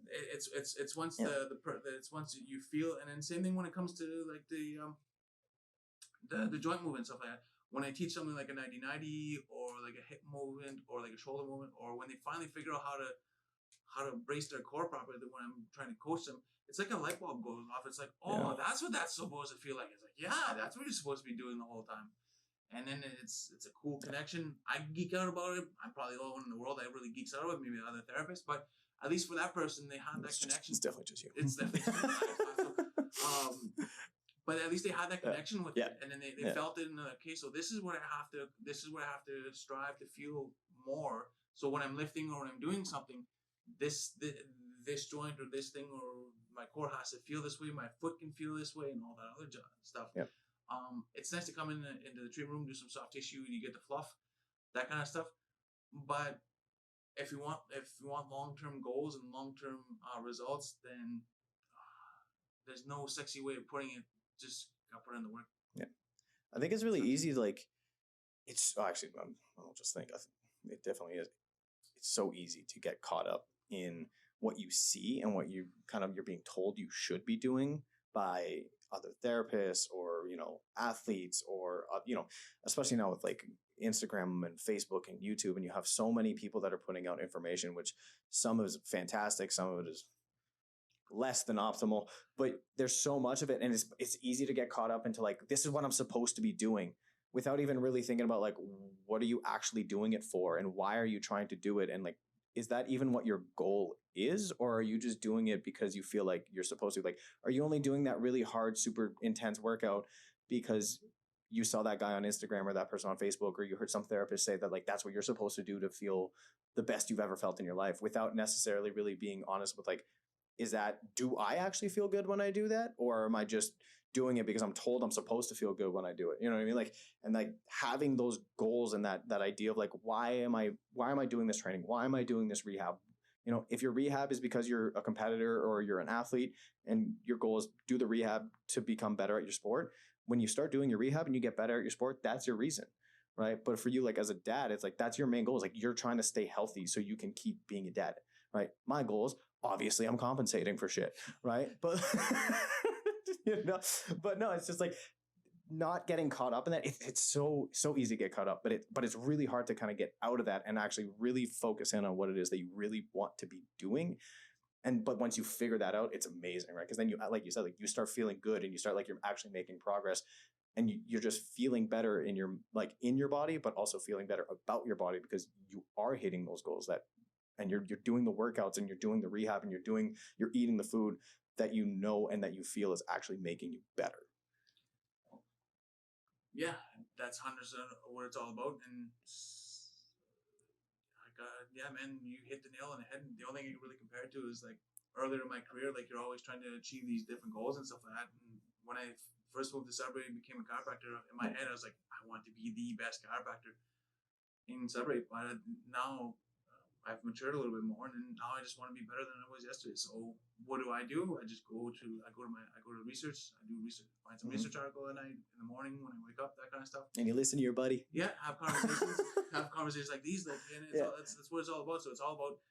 B: once it's once you feel, and then same thing when it comes to like the joint movement stuff like that. When I teach something like a 90-90 or like a hip movement or like a shoulder movement, or when they finally figure out how to brace their core properly, when I'm trying to coach them, it's like a light bulb goes off. It's like, that's what that's supposed to feel like. It's like, yeah, that's what you're supposed to be doing the whole time. And then it's a cool connection. I geek out about it. I'm probably the only one in the world that really geeks out about it, maybe other therapists, but at least for that person, they have that connection.
A: It's definitely just you.
B: It's definitely just me. But at least they had that connection with it, and then they felt it. And okay, so this is what I have to strive to feel more. So when I'm lifting or when I'm doing something, this joint or this thing or my core has to feel this way. My foot can feel this way, and all that other stuff.
A: Yep.
B: It's nice to come into the treatment room, do some soft tissue, and you get the fluff, that kind of stuff. But if you want long-term goals and long-term results, then there's no sexy way of putting it. Just got put in the work.
A: Yeah, I think it's really easy. Like, it's actually, I don't just think it definitely is. It's so easy to get caught up in what you see and what you're being told you should be doing by other therapists or athletes or especially now with like Instagram and Facebook and YouTube, and you have so many people that are putting out information, which some of it is fantastic, some of it is less than optimal, but there's so much of it, and it's easy to get caught up into like, this is what I'm supposed to be doing, without even really thinking about like, what are you actually doing it for, and why are you trying to do it, and like, is that even what your goal is, or are you just doing it because you feel like you're supposed to? Like, are you only doing that really hard, super intense workout because you saw that guy on Instagram or that person on Facebook, or you heard some therapist say that like that's what you're supposed to do to feel the best you've ever felt in your life, without necessarily really being honest with like, do I actually feel good when I do that? Or am I just doing it because I'm told I'm supposed to feel good when I do it? You know what I mean? Like, and like having those goals and that idea of like, why am I doing this training? Why am I doing this rehab? If your rehab is because you're a competitor or you're an athlete and your goal is do the rehab to become better at your sport, when you start doing your rehab and you get better at your sport, that's your reason. Right. But for you, like as a dad, it's like, that's your main goal. Is like, you're trying to stay healthy so you can keep being a dad. Right. My goal is, obviously I'm compensating for shit. Right. But, but no, it's just like not getting caught up in that. It's so easy to get caught up, but it's really hard to kind of get out of that and actually really focus in on what it is that you really want to be doing. But once you figure that out, it's amazing, right? Because then you, like you said, like you start feeling good and you start like you're actually making progress. and you're just feeling better in your body, but also feeling better about your body because you are hitting those goals and you're doing the workouts and you're doing the rehab and you're eating the food that you know and that you feel is actually making you better.
B: Yeah, that's 100% what it's all about. And yeah, man, you hit the nail on the head. And the only thing I can really compare it to is like earlier in my career, like you're always trying to achieve these different goals and stuff like that. And when I first moved to Sudbury and became a chiropractor, in my head I was like, I want to be the best chiropractor in Sudbury. But now I've matured a little bit more, and now I just want to be better than I was yesterday. So what do? I go to research. I do research, find some research article at night, in the morning when I wake up, that kind of stuff.
A: And you listen to your buddy.
B: Yeah, have conversations like these, like, and that's what it's all about. So it's all about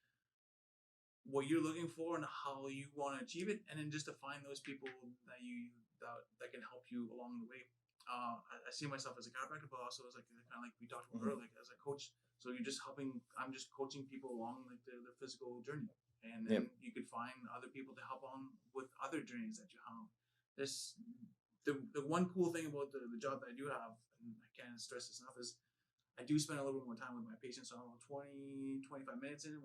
B: what you're looking for and how you want to achieve it, and then just to find those people that can help you along the way. I see myself as a chiropractor, but also as like kind of like we talked about earlier, like as a coach. So you're just helping. I'm just coaching people along like their physical journey, and then you could find other people to help on with other journeys that you have. There's the one cool thing about the job that I do have, and I can't stress this enough, is I do spend a little bit more time with my patients. So I'm 20, 25 minutes in.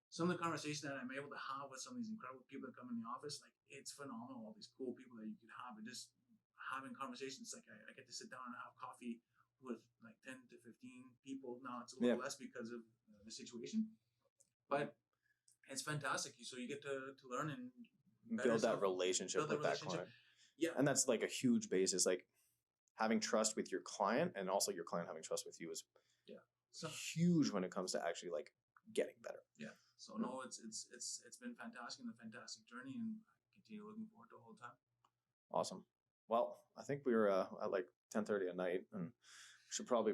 B: Some of the conversation that I'm able to have with some of these incredible people that come in the office, like it's phenomenal. All these cool people that you could have, and just having conversations. Like I get to sit down and have coffee with like 10 to 15 people. Now it's a little less because of the situation, but it's fantastic. So you get to learn and
A: build that relationship with that client. Yeah. And that's like a huge basis, like having trust with your client and also your client having trust with you is huge when it comes to actually like getting better.
B: Yeah. So no, it's been fantastic and a fantastic journey, and I continue looking forward to it all the time.
A: Awesome. Well, I think we were at like 10:30 at night, and we should probably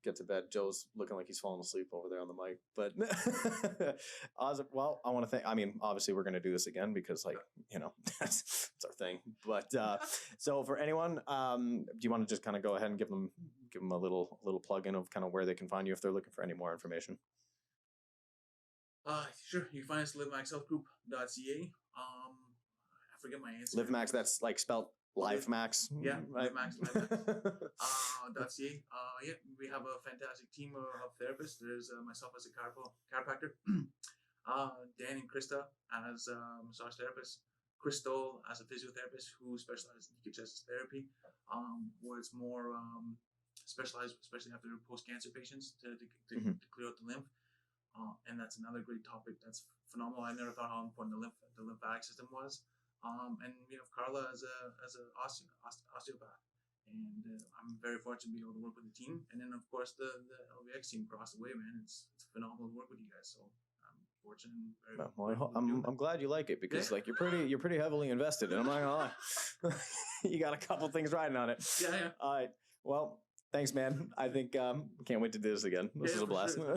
A: get to bed. Joe's looking like he's falling asleep over there on the mic, but awesome. Well, I want to thank. I mean, obviously, we're going to do this again because, like, that's our thing. But so for anyone, do you want to just kind of go ahead and give them a little plug in of kind of where they can find you if they're looking for any more information?
B: Sure. You can find us at livemaxhealthgroup.ca. I forget my answer.
A: LiveMax, that's like spelled LiveMax.
B: Yeah,
A: right?
B: LiveMax. .ca. Yeah, we have a fantastic team of therapists. There's myself as a chiropractor, Dan and Krista as massage therapists, Crystal as a physiotherapist who specializes in decongestance therapy, where it's more specialized, especially after post-cancer patients to clear out the lymph. And that's another great topic. That's phenomenal. I never thought how important the lymphatic system was. And we have Carla as a osteopath, and I'm very fortunate to be able to work with the team. And then of course the LVX team across the way, man. It's phenomenal to work with you guys. So I'm fortunate.
A: I'm glad you like it because like you're pretty heavily invested, and I'm not gonna lie, you got a couple things riding on it.
B: Yeah.
A: All right. Well, thanks, man. I think can't wait to do this again. This is a blast. Sure.